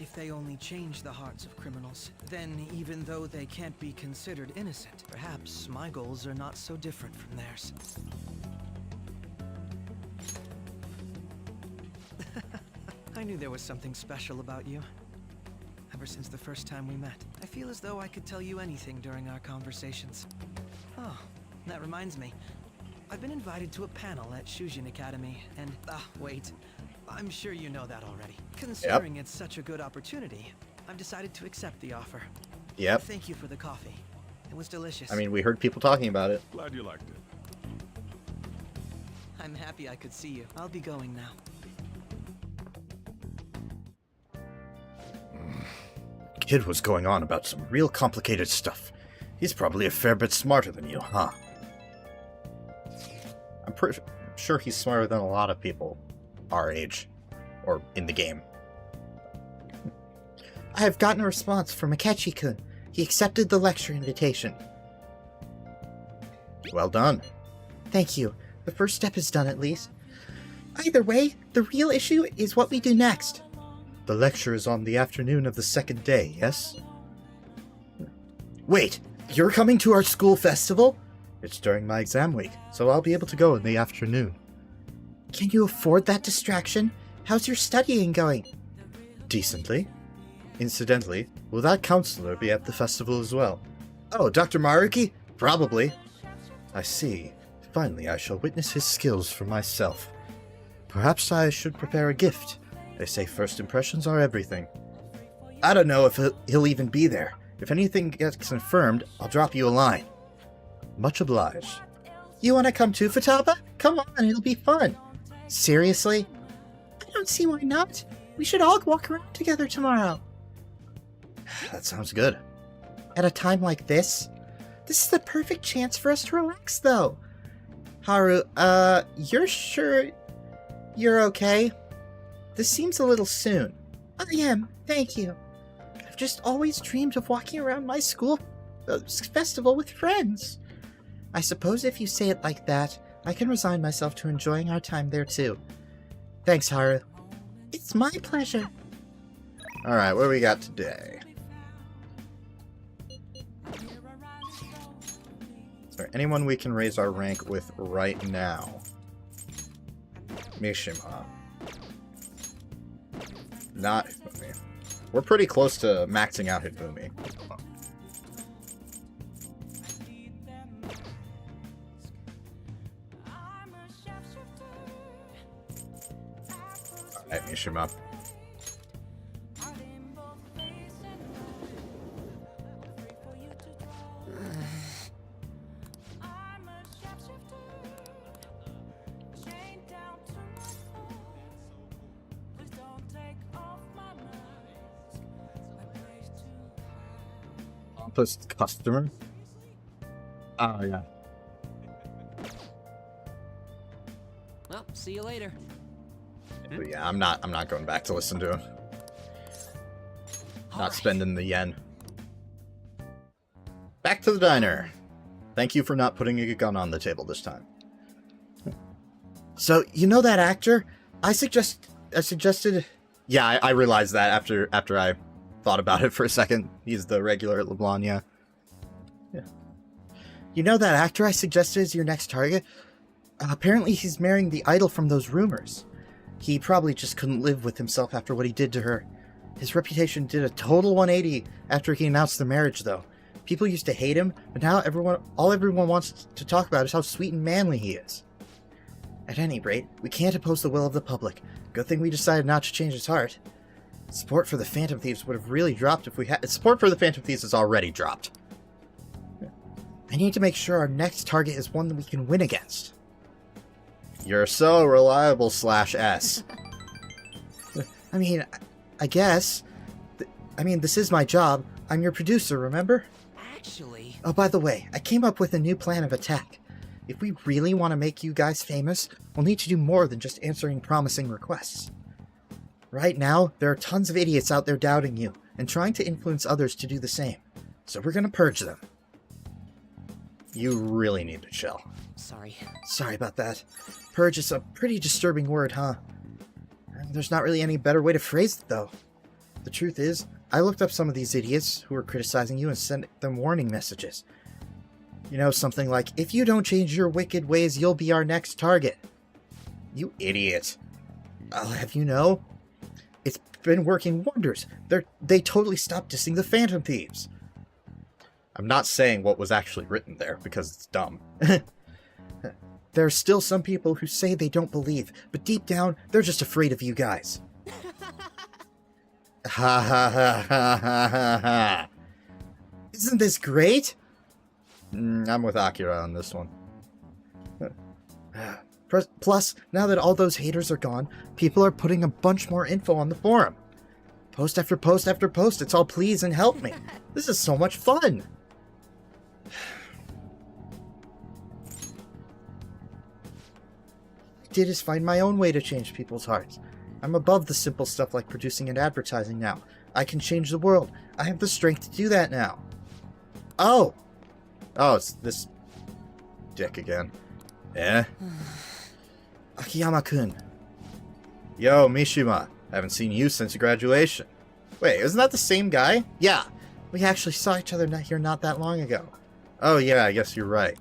[SPEAKER 12] if they only changed the hearts of criminals, then even though they can't be considered innocent, perhaps my goals are not so different from theirs. I knew there was something special about you. Ever since the first time we met, I feel as though I could tell you anything during our conversations. Oh, that reminds me. I've been invited to a panel at Shujin Academy, and wait. I'm sure you know that already. Considering it's such a good opportunity, I've decided to accept the offer.
[SPEAKER 1] Yep.
[SPEAKER 12] Thank you for the coffee. It was delicious.
[SPEAKER 1] I mean, we heard people talking about it.
[SPEAKER 14] Glad you liked it.
[SPEAKER 12] I'm happy I could see you. I'll be going now.
[SPEAKER 1] Kid was going on about some real complicated stuff. He's probably a fair bit smarter than you, huh? I'm pretty sure he's smarter than a lot of people our age, or in the game.
[SPEAKER 15] I have gotten a response from Akechi-kun. He accepted the lecture invitation.
[SPEAKER 1] Well done.
[SPEAKER 15] Thank you. The first step is done at least. Either way, the real issue is what we do next.
[SPEAKER 1] The lecture is on the afternoon of the second day, yes? Wait, you're coming to our school festival? It's during my exam week, so I'll be able to go in the afternoon.
[SPEAKER 15] Can you afford that distraction? How's your studying going?
[SPEAKER 1] Decently. Incidentally, will that counselor be at the festival as well? Oh, Dr. Maruki? Probably. I see. Finally, I shall witness his skills for myself. Perhaps I should prepare a gift. They say first impressions are everything. I don't know if he'll even be there. If anything gets confirmed, I'll drop you a line. Much obliged.
[SPEAKER 15] You want to come too, Futaba? Come on, it'll be fun. Seriously? I don't see why not. We should all walk around together tomorrow.
[SPEAKER 1] That sounds good.
[SPEAKER 15] At a time like this? This is the perfect chance for us to relax, though. Haru, you're sure you're okay? This seems a little soon. I am, thank you. I've just always dreamed of walking around my school festival with friends. I suppose if you say it like that, I can resign myself to enjoying our time there too. Thanks, Haru. It's my pleasure.
[SPEAKER 1] Alright, what do we got today? Sorry. anyone we can raise our rank with right now? Mishima. Not Hifumi. We're pretty close to maxing out Hifumi. Alright, Mishima. Post customer. Oh yeah.
[SPEAKER 4] Well, see you later.
[SPEAKER 1] But yeah, I'm not going back to listen to him. Not spending the yen. Back to the diner. Thank you for not putting a gun on the table this time. So, you know that actor? I suggested... Yeah, I realized that after I thought about it for a second. He's the regular at LeBlanc, yeah. You know that actor I suggested as your next target? Apparently he's marrying the idol from those rumors. He probably just couldn't live with himself after what he did to her. His reputation did a total 180 after he announced the marriage, though. People used to hate him, but now all everyone wants to talk about is how sweet and manly he is. At any rate, we can't oppose the will of the public. Good thing we decided not to change his heart. Support for the Phantom Thieves would have really dropped if we had... Support for the Phantom Thieves has already dropped. I need to make sure our next target is one that we can win against. You're so reliable, /S. I mean, I guess. I mean, this is my job. I'm your producer, remember?
[SPEAKER 4] Actually...
[SPEAKER 15] Oh, by the way, I came up with a new plan of attack. If we really want to make you guys famous, we'll need to do more than just answering promising requests. Right now, there are tons of idiots out there doubting you, and trying to influence others to do the same. So we're gonna purge them. You really need to chill.
[SPEAKER 4] Sorry.
[SPEAKER 15] Sorry about that. Purge is a pretty disturbing word, huh? There's not really any better way to phrase it, though. The truth is, I looked up some of these idiots who were criticizing you and sent them warning messages. You know, something like, if you don't change your wicked ways, you'll be our next target. You idiot. I'll have you know, it's been working wonders. They totally stopped dissing the Phantom Thieves. I'm not saying what was actually written there, because it's dumb. There are still some people who say they don't believe, but deep down, they're just afraid of you guys. Ha ha ha ha ha ha ha. Isn't this great? I'm with Akira on this one. Plus, now that all those haters are gone, people are putting a bunch more info on the forum. Post after post after post, it's all please and help me. This is so much fun. I did is find my own way to change people's hearts. I'm above the simple stuff like producing and advertising now. I can change the world. I have the strength to do that now. Oh! Oh, it's this dick again. Eh? Akiyama-kun. Yo, Mishima. Haven't seen you since graduation. Wait, isn't that the same guy? Yeah. We actually saw each other here not that long ago. Oh yeah, I guess you're right.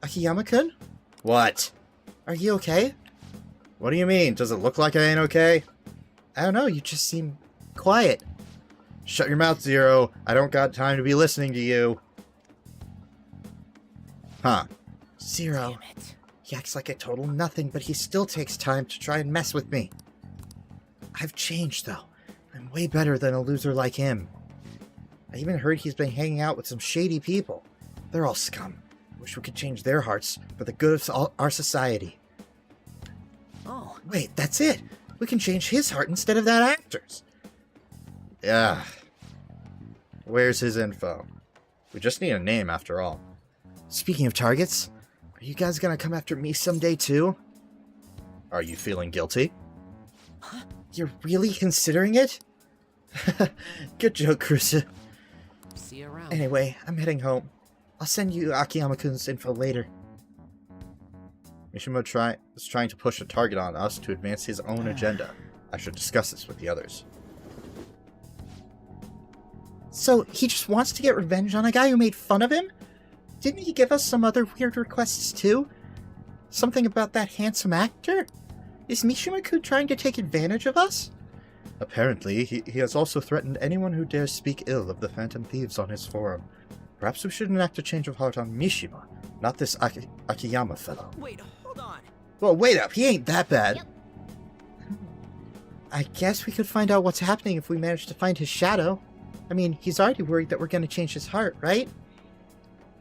[SPEAKER 15] Akiyama-kun? What? Are you okay? What do you mean? Does it look like I ain't okay? I don't know, you just seem quiet. Shut your mouth, Zero. I don't got time to be listening to you. Huh. Zero. He acts like a total nothing, but he still takes time to try and mess with me. I've changed, though. I'm way better than a loser like him. I even heard he's been hanging out with some shady people. They're all scum. Wish we could change their hearts for the good of our society.
[SPEAKER 4] Oh.
[SPEAKER 15] Wait, that's it! We can change his heart instead of that actor's.
[SPEAKER 1] Yeah. Where's his info? We just need a name after all.
[SPEAKER 15] Speaking of targets, are you guys gonna come after me someday too?
[SPEAKER 1] Are you feeling guilty?
[SPEAKER 15] Huh? You're really considering it? Good joke, Kurusu.
[SPEAKER 4] See you around.
[SPEAKER 15] Anyway, I'm heading home. I'll send you Akiyama-kun's info later.
[SPEAKER 1] Mishima is trying to push a target on us to advance his own agenda. I should discuss this with the others.
[SPEAKER 15] So, he just wants to get revenge on a guy who made fun of him? didn't he give us some other weird requests too? Something about that handsome actor? Is Mishima-kun trying to take advantage of us?
[SPEAKER 1] Apparently, he has also threatened anyone who dares speak ill of the Phantom Thieves on his forum. Perhaps we should enact a change of heart on Mishima, not this Akiyama fellow.
[SPEAKER 4] Wait, hold on.
[SPEAKER 1] Well, wait up, he ain't that bad.
[SPEAKER 15] I guess we could find out what's happening if we manage to find his shadow. I mean, he's already worried that we're going to change his heart, right?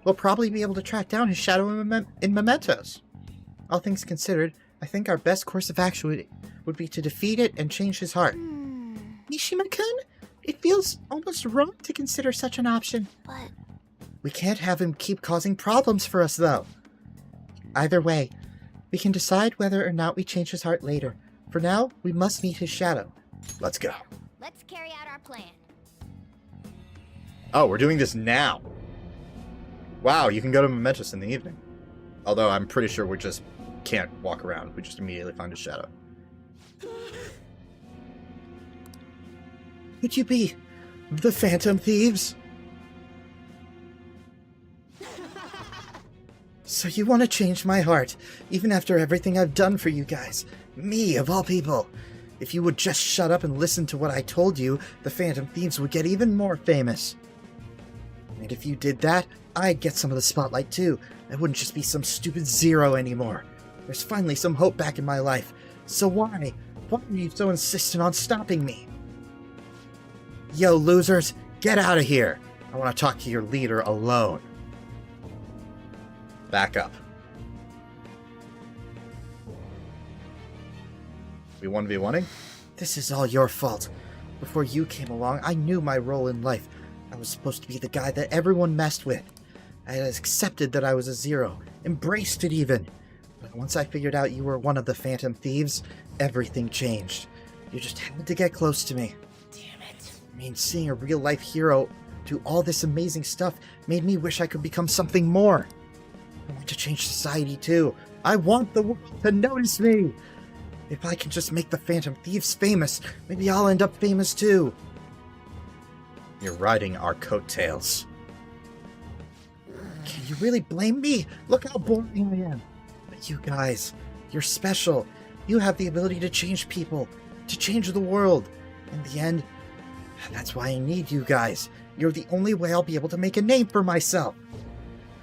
[SPEAKER 15] We'll probably be able to track down his shadow in mementos. All things considered, I think our best course of action would be to defeat it and change his heart. Mishima-kun? It feels almost wrong to consider such an option.
[SPEAKER 9] But
[SPEAKER 15] we can't have him keep causing problems for us, though. Either way, we can decide whether or not we change his heart later. For now, we must meet his shadow.
[SPEAKER 1] Let's go.
[SPEAKER 2] Let's carry out our plan.
[SPEAKER 1] Oh, we're doing this now. Wow, you can go to Mementos in the evening. Although I'm pretty sure we just can't walk around. We just immediately find his shadow.
[SPEAKER 15] Could you be the Phantom Thieves? So you want to change my heart, even after everything I've done for you guys. Me, of all people. If you would just shut up and listen to what I told you, the Phantom Thieves would get even more famous. And if you did that, I'd get some of the spotlight too. I wouldn't just be some stupid zero anymore. There's finally some hope back in my life. So why? Why are you so insistent on stopping me? Yo, losers, get out of here. I want to talk to your leader alone.
[SPEAKER 1] Back up. We 1v1ing?
[SPEAKER 15] This is all your fault. Before you came along, I knew my role in life. I was supposed to be the guy that everyone messed with. I had accepted that I was a zero, embraced it even. But once I figured out you were one of the Phantom Thieves, everything changed. You just had to get close to me.
[SPEAKER 4] Damn it.
[SPEAKER 15] I mean, seeing a real-life hero do all this amazing stuff made me wish I could become something more. I want to change society too. I want the world to notice me. If I can just make the Phantom Thieves famous, maybe I'll end up famous too.
[SPEAKER 1] You're riding our coattails.
[SPEAKER 15] Can you really blame me? Look how boring I am. But you guys, you're special. You have the ability to change people, to change the world. In the end, that's why I need you guys. You're the only way I'll be able to make a name for myself.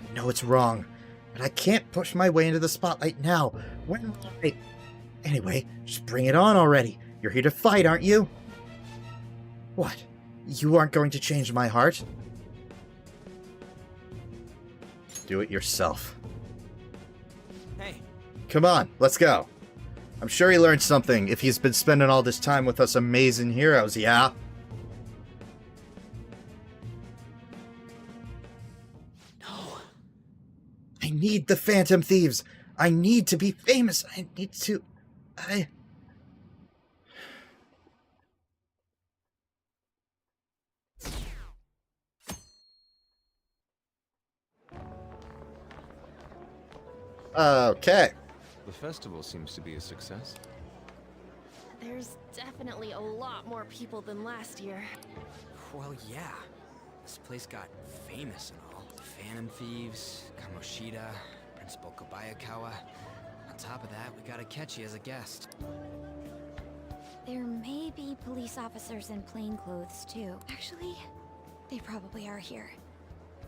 [SPEAKER 15] I know it's wrong, but I can't push my way into the spotlight now. When will I... Anyway, just bring it on already. You're here to fight, aren't you? What? You aren't going to change my heart?
[SPEAKER 1] Do it yourself.
[SPEAKER 4] Hey.
[SPEAKER 1] Come on, let's go. I'm sure he learned something if he's been spending all this time with us amazing heroes, yeah?
[SPEAKER 4] No.
[SPEAKER 15] I need the Phantom Thieves. I need to be famous. I need to...
[SPEAKER 1] Okay.
[SPEAKER 6] The festival seems to be a success.
[SPEAKER 9] there's definitely a lot more people than last year.
[SPEAKER 8] Well, yeah. This place got famous and all. Phantom Thieves, Kamoshida, Principal Kobayakawa. On top of that, we got Akechi as a guest.
[SPEAKER 2] There may be police officers in plain clothes, too. Actually, they probably are here.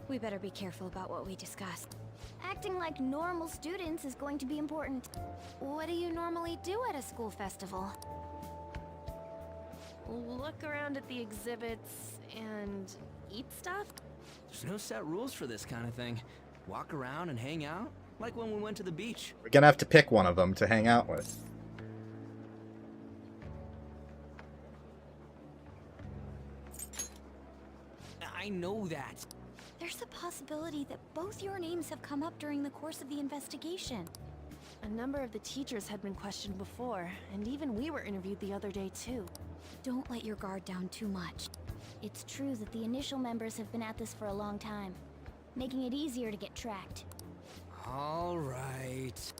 [SPEAKER 2] We better be careful about what we discuss. Acting like normal students is going to be important. What do you normally do at a school festival?
[SPEAKER 9] Look around at the exhibits and eat stuff?
[SPEAKER 8] There's no set rules for this kind of thing. Walk around and hang out, like when we went to the beach.
[SPEAKER 1] We're gonna have to pick one of them to hang out with.
[SPEAKER 8] I know that.
[SPEAKER 2] There's a possibility that both your names have come up during the course of the investigation.
[SPEAKER 9] A number of the teachers had been questioned before, and even we were interviewed the other day too.
[SPEAKER 2] Don't let your guard down too much. It's true that the initial members have been at this for a long time, making it easier to get tracked.
[SPEAKER 8] All right.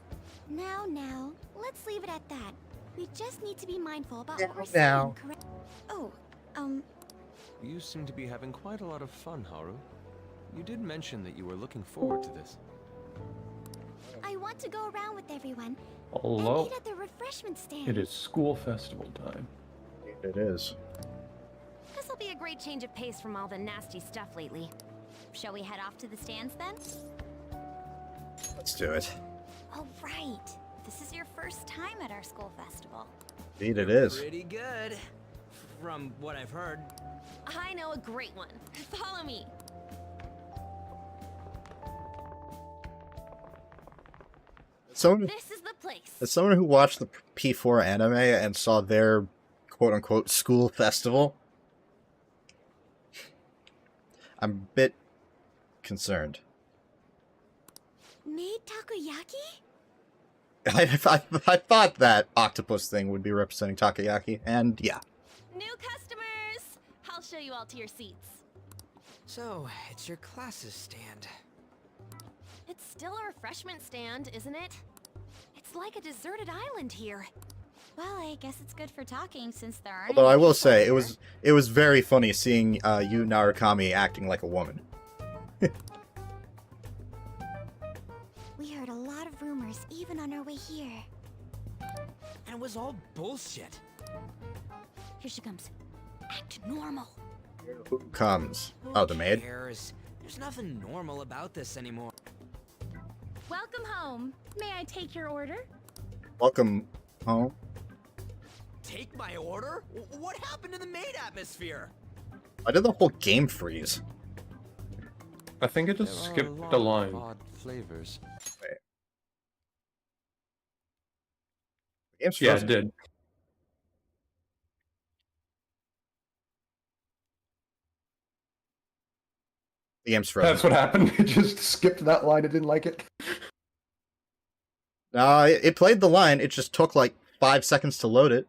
[SPEAKER 2] Now, let's leave it at that. We just need to be mindful about what we're
[SPEAKER 15] Now.
[SPEAKER 2] saying, correct? Oh,
[SPEAKER 6] You seem to be having quite a lot of fun, Haru. You did mention that you were looking forward to this.
[SPEAKER 2] I want to go around with everyone
[SPEAKER 17] Hello.
[SPEAKER 2] and eat at the refreshment stand.
[SPEAKER 17] It is school festival time.
[SPEAKER 1] It is.
[SPEAKER 2] This'll be a great change of pace from all the nasty stuff lately. Shall we head off to the stands then?
[SPEAKER 1] Let's do it.
[SPEAKER 2] Oh, right. This is your first time at our school festival.
[SPEAKER 1] Indeed it is.
[SPEAKER 8] Pretty good, from what I've heard.
[SPEAKER 9] I know a great one. Follow me.
[SPEAKER 2] This is the place.
[SPEAKER 1] As someone who watched the P4 anime and saw their quote-unquote school festival, I'm a bit concerned.
[SPEAKER 2] Made takoyaki?
[SPEAKER 1] I thought that octopus thing would be representing takoyaki, and yeah.
[SPEAKER 9] New customers! I'll show you all to your seats.
[SPEAKER 8] So, it's your class's stand.
[SPEAKER 9] It's still a refreshment stand, isn't it? It's like a deserted island here.
[SPEAKER 2] Well, I guess it's good for talking since there aren't.
[SPEAKER 1] Although I
[SPEAKER 2] any
[SPEAKER 1] will
[SPEAKER 2] people
[SPEAKER 1] say,
[SPEAKER 2] here.
[SPEAKER 1] it was very funny seeing Yu Narukami acting like a woman.
[SPEAKER 2] We heard a lot of rumors even on our way here.
[SPEAKER 8] And it was all bullshit.
[SPEAKER 2] Here she comes. Act normal.
[SPEAKER 1] Who comes?
[SPEAKER 8] Who
[SPEAKER 1] Oh, the maid?
[SPEAKER 8] cares? There's nothing normal about this anymore.
[SPEAKER 5] Welcome home. May I take your order?
[SPEAKER 1] Welcome home.
[SPEAKER 8] Take my order? What happened to the maid atmosphere?
[SPEAKER 1] Why did the whole game freeze?
[SPEAKER 17] I think it just skipped a line.
[SPEAKER 6] Odd flavors.
[SPEAKER 1] Wait. The game's
[SPEAKER 17] Yeah, it
[SPEAKER 1] frozen.
[SPEAKER 17] did.
[SPEAKER 1] The game's frozen.
[SPEAKER 17] That's what happened. It just skipped that line. It didn't like it.
[SPEAKER 1] No, it played the line. It just took like 5 seconds to load it.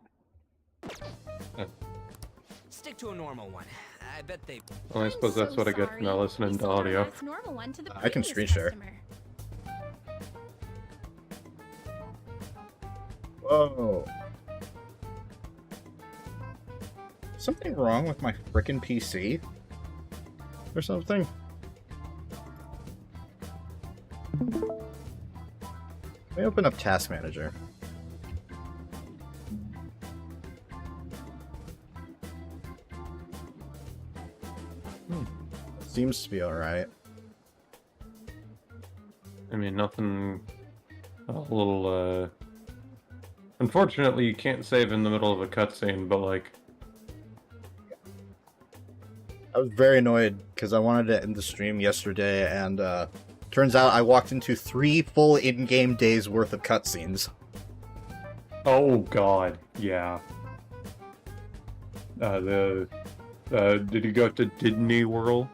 [SPEAKER 8] Stick to a normal one. I bet they...
[SPEAKER 17] Well, I suppose that's what I get for not listening to audio.
[SPEAKER 5] Normal one to the
[SPEAKER 1] I can
[SPEAKER 5] previous
[SPEAKER 1] screen share.
[SPEAKER 5] customer.
[SPEAKER 1] Whoa. Something wrong with my frickin' PC? Or something? Let me open up Task Manager. Seems to be alright.
[SPEAKER 17] I mean, nothing... A little, Unfortunately, you can't save in the middle of a cutscene, but, like...
[SPEAKER 1] I was very annoyed because I wanted to end the stream yesterday, and turns out I walked into 3 full in-game days worth of cutscenes.
[SPEAKER 17] Oh god, yeah. Did you go to Disney World?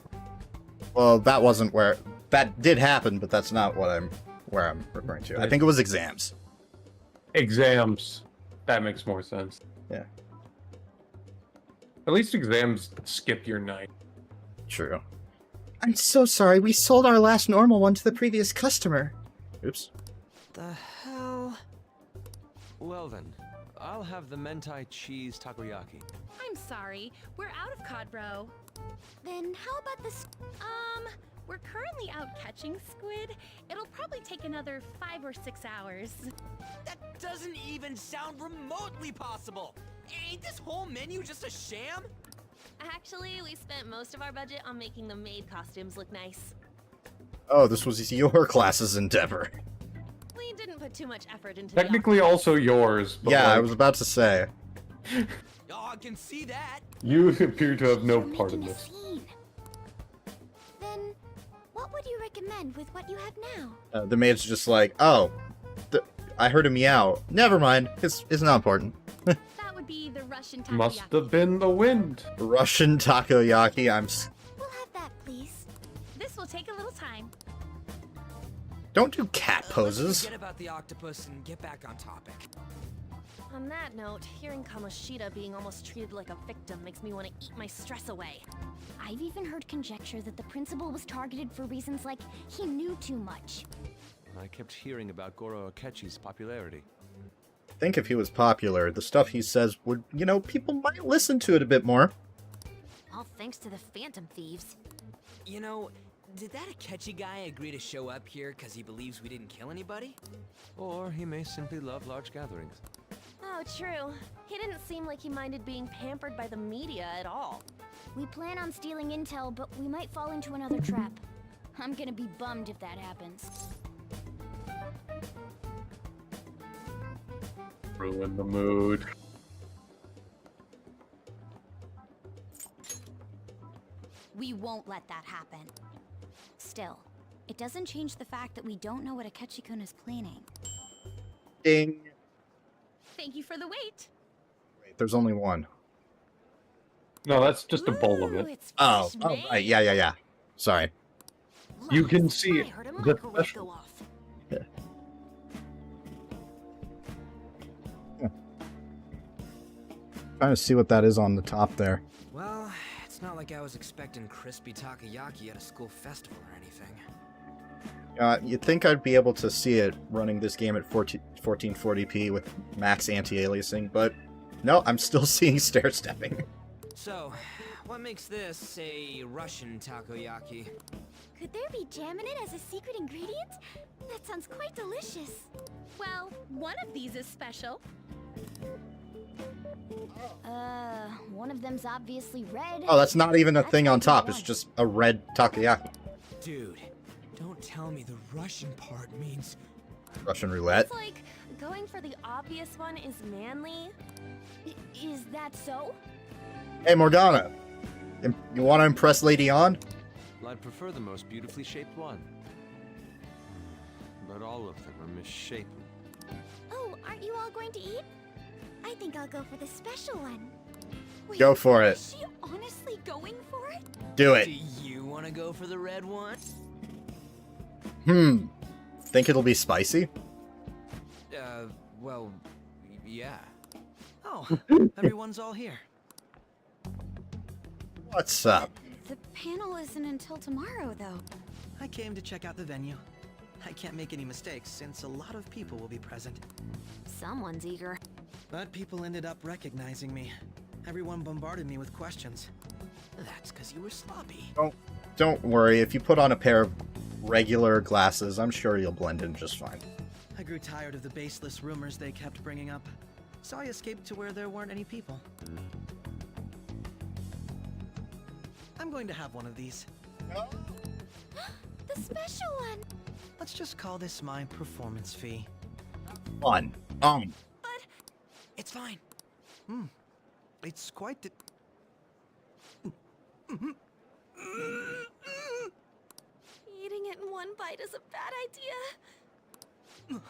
[SPEAKER 1] Well, that wasn't where... That did happen, but that's not what where I'm referring to. I think it was exams.
[SPEAKER 17] Exams. That makes more sense.
[SPEAKER 1] Yeah.
[SPEAKER 17] At least exams skip your night.
[SPEAKER 1] True.
[SPEAKER 15] I'm so sorry, we sold our last normal one to the previous customer.
[SPEAKER 1] Oops.
[SPEAKER 8] The hell?
[SPEAKER 6] Well then, I'll have the mentai cheese takoyaki.
[SPEAKER 5] I'm sorry. We're out of cod, bro.
[SPEAKER 2] Then how about this?
[SPEAKER 5] We're currently out catching squid. It'll probably take another 5 or 6 hours.
[SPEAKER 8] That doesn't even sound remotely possible! Ain't this whole menu just a sham?
[SPEAKER 9] Actually, we spent most of our budget on making the maid costumes look nice.
[SPEAKER 1] Oh, this was your class's endeavor.
[SPEAKER 9] We didn't put too much effort into
[SPEAKER 17] Technically also yours, but
[SPEAKER 1] yeah,
[SPEAKER 17] like,
[SPEAKER 1] I was about to say.
[SPEAKER 8] Oh, I can see that!
[SPEAKER 17] you appear to have no part in this.
[SPEAKER 2] Then, what would you recommend with what you have now?
[SPEAKER 1] The maid's just like, oh, I heard a meow. Never mind, it's not important.
[SPEAKER 5] That would be the Russian takoyaki.
[SPEAKER 17] Must have been the wind.
[SPEAKER 1] Russian takoyaki,
[SPEAKER 2] We'll have that, please.
[SPEAKER 5] This will take a little time.
[SPEAKER 1] Don't do cat
[SPEAKER 8] Let's
[SPEAKER 1] poses.
[SPEAKER 8] forget about the octopus and get back on topic.
[SPEAKER 9] On that note, hearing Kamoshida being almost treated like a victim makes me want to eat my stress away.
[SPEAKER 2] I've even heard conjecture that the principal was targeted for reasons like he knew too much.
[SPEAKER 6] I kept hearing about Goro Akechi's popularity.
[SPEAKER 1] I think if he was popular, the stuff he says would, people might listen to it a bit more.
[SPEAKER 9] All thanks to the Phantom Thieves.
[SPEAKER 8] You know, Did that Akechi guy agree to show up here because he believes we didn't kill anybody?
[SPEAKER 6] Or he may simply love large gatherings.
[SPEAKER 9] Oh, true. He didn't seem like he minded being pampered by the media at all.
[SPEAKER 2] We plan on stealing intel, but we might fall into another trap. I'm gonna be bummed if that happens.
[SPEAKER 17] Ruin the mood.
[SPEAKER 2] We won't let that happen. Still, it doesn't change the fact that we don't know what Akechi-kun is planning.
[SPEAKER 1] Ding.
[SPEAKER 5] Thank you for the wait.
[SPEAKER 1] Wait, there's only one.
[SPEAKER 17] No, that's just a bowl of it.
[SPEAKER 1] Oh, right. Yeah. Sorry.
[SPEAKER 17] You can see it. The special.
[SPEAKER 1] Trying to see what that is on the top there.
[SPEAKER 8] Well, it's not like I was expecting crispy takoyaki at a school festival or anything.
[SPEAKER 1] You'd think I'd be able to see it running this game at 1440p with max anti-aliasing, but no, I'm still seeing stair-stepping.
[SPEAKER 8] So, what makes this a Russian takoyaki?
[SPEAKER 2] Could there be jam in it as a secret ingredient? That sounds quite delicious.
[SPEAKER 5] Well, one of these is special.
[SPEAKER 2] One of them's obviously red.
[SPEAKER 1] Oh, that's not even a thing on top. It's just a red takoyaki.
[SPEAKER 8] Dude, don't tell me the Russian part means...
[SPEAKER 1] Russian roulette.
[SPEAKER 9] It's like going for the obvious one is manly.
[SPEAKER 2] Is that so?
[SPEAKER 1] Hey, Morgana. You want to impress Lady On?
[SPEAKER 6] Well, I'd prefer the most beautifully shaped one. But all of them are misshapen.
[SPEAKER 2] Oh, aren't you all going to eat? I think I'll go for the special one. Wait,
[SPEAKER 1] Go for it.
[SPEAKER 2] is she honestly going for it?
[SPEAKER 1] Do it.
[SPEAKER 8] Do you want to go for the red one?
[SPEAKER 1] Think it'll be spicy?
[SPEAKER 8] Well, yeah. Oh, everyone's all here.
[SPEAKER 1] What's up?
[SPEAKER 2] The panel isn't until tomorrow, though.
[SPEAKER 12] I came to check out the venue. I can't make any mistakes since a lot of people will be present.
[SPEAKER 9] Someone's eager.
[SPEAKER 12] But people ended up recognizing me. Everyone bombarded me with questions.
[SPEAKER 8] That's because you were sloppy.
[SPEAKER 1] Don't worry. If you put on a pair of regular glasses, I'm sure you'll blend in just fine.
[SPEAKER 12] I grew tired of the baseless rumors they kept bringing up, so I escaped to where there weren't any people. I'm going to have one of these.
[SPEAKER 2] The special one!
[SPEAKER 12] Let's just call this my performance fee.
[SPEAKER 1] Fun.
[SPEAKER 12] It's fine. It's quite the...
[SPEAKER 9] Eating it in one bite is a bad idea.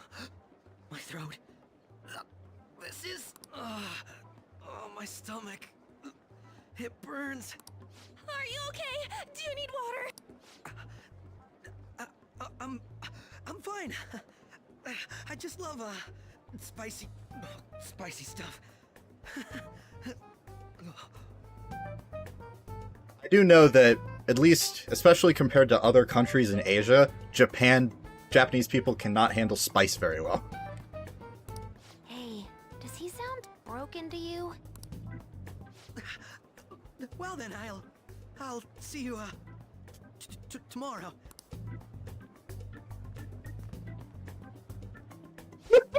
[SPEAKER 12] My throat. This is... Oh, my stomach. It burns.
[SPEAKER 9] Are you okay? Do you need water?
[SPEAKER 12] I'm fine. I just love, spicy stuff.
[SPEAKER 1] I do know that, at least, especially compared to other countries in Asia, Japanese people cannot handle spice very well.
[SPEAKER 9] Hey, does he sound broken to you?
[SPEAKER 12] Well then, I'll see you, tomorrow.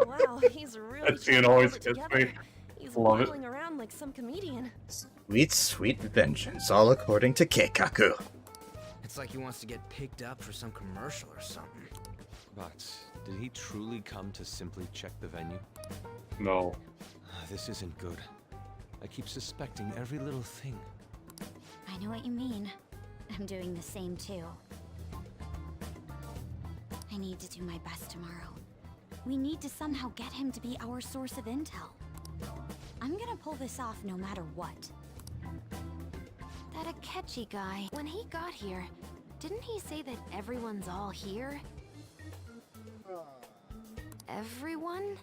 [SPEAKER 9] Wow, he's really
[SPEAKER 17] That scene always
[SPEAKER 9] held it
[SPEAKER 17] gets
[SPEAKER 9] together.
[SPEAKER 17] me.
[SPEAKER 9] He's
[SPEAKER 17] Love it.
[SPEAKER 9] waddling around like some comedian.
[SPEAKER 1] Sweet, sweet vengeance, all according to Keikaku.
[SPEAKER 8] It's like he wants to get picked up for some commercial or something.
[SPEAKER 6] But did he truly come to simply check the venue?
[SPEAKER 17] No.
[SPEAKER 6] This isn't good. I keep suspecting every little thing.
[SPEAKER 2] I know what you mean. I'm doing the same too. I need to do my best tomorrow. We need to somehow get him to be our source of intel. I'm gonna pull this off no matter what.
[SPEAKER 9] That Akechi guy, when he got here, didn't he say that everyone's all here? Everyone?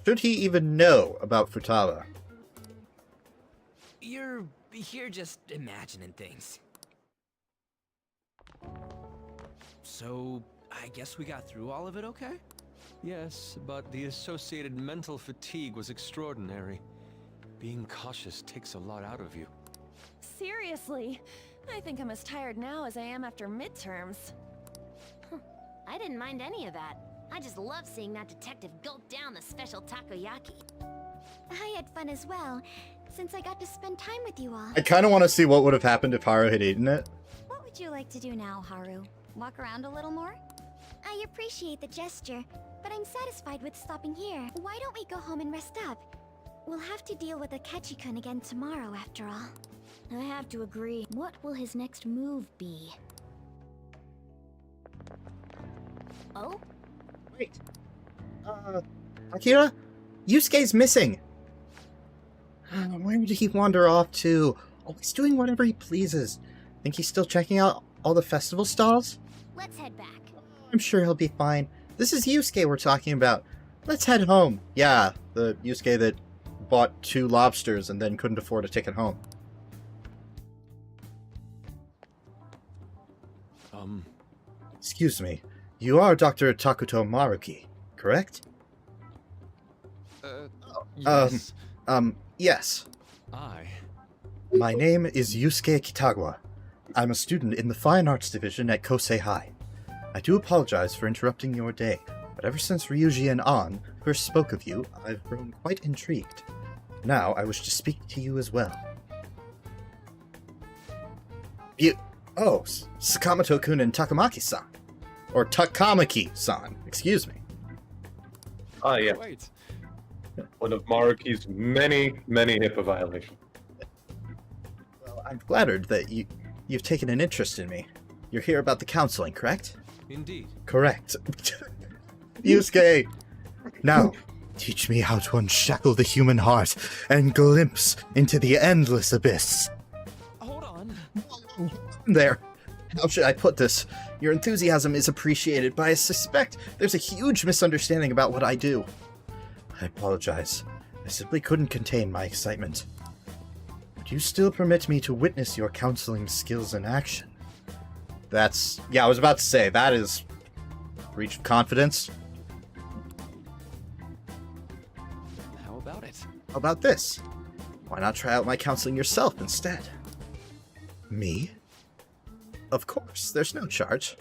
[SPEAKER 1] Should he even know about Futaba?
[SPEAKER 8] You're just imagining things. So, I guess we got through all of it okay?
[SPEAKER 6] Yes, but the associated mental fatigue was extraordinary. Being cautious takes a lot out of you.
[SPEAKER 9] seriously. I think I'm as tired now as I am after midterms.
[SPEAKER 2] I didn't mind any of that. I just love seeing that detective gulp down the special takoyaki. I had fun as well, since I got to spend time with you all.
[SPEAKER 1] I kind of want to see what would have happened if Haru had eaten it.
[SPEAKER 2] What would you like to do now, Haru? Walk around a little more? I appreciate the gesture, but I'm satisfied with stopping here. Why don't we go home and rest up? We'll have to deal with Akechi-kun again tomorrow, after all. I have to agree. What will his next move be? Oh?
[SPEAKER 1] Wait. Akira? Yusuke's missing! Where did he wander off to? Always doing whatever he pleases. Think he's still checking out all the festival stalls?
[SPEAKER 2] Let's head back.
[SPEAKER 1] I'm sure he'll be fine. This is Yusuke we're talking about. Let's head home. Yeah, the Yusuke that bought 2 lobsters and then couldn't afford a ticket home. Excuse me. You are Dr. Takuto Maruki, correct?
[SPEAKER 6] Yes.
[SPEAKER 1] Yes. My name is Yusuke Kitagawa. I'm a student in the Fine Arts Division at Kosei High. I do apologize for interrupting your day, but ever since Ryuji and An first spoke of you, I've grown quite intrigued. Now I wish to speak to you as well. Oh, Sakamoto-kun and Takamaki-san. Or Takamaki-san, excuse me.
[SPEAKER 17] Ah, yes.
[SPEAKER 6] Wait.
[SPEAKER 17] One of Maruki's many, many HIPAA violations.
[SPEAKER 1] Well, I'm flattered that you've taken an interest in me. You're here about the counseling, correct?
[SPEAKER 6] Indeed.
[SPEAKER 1] Correct. Yusuke! Now, teach me how to unshackle the human heart and glimpse into the endless abyss.
[SPEAKER 6] Hold on.
[SPEAKER 1] There. How should I put this? Your enthusiasm is appreciated, but I suspect there's a huge misunderstanding about what I do. I apologize. I simply couldn't contain my excitement. Would you still permit me to witness your counseling skills in action? Yeah, I was about to say, that is breach of confidence.
[SPEAKER 6] How about it?
[SPEAKER 1] How about this? Why not try out my counseling yourself instead? Me? Of course, there's no charge.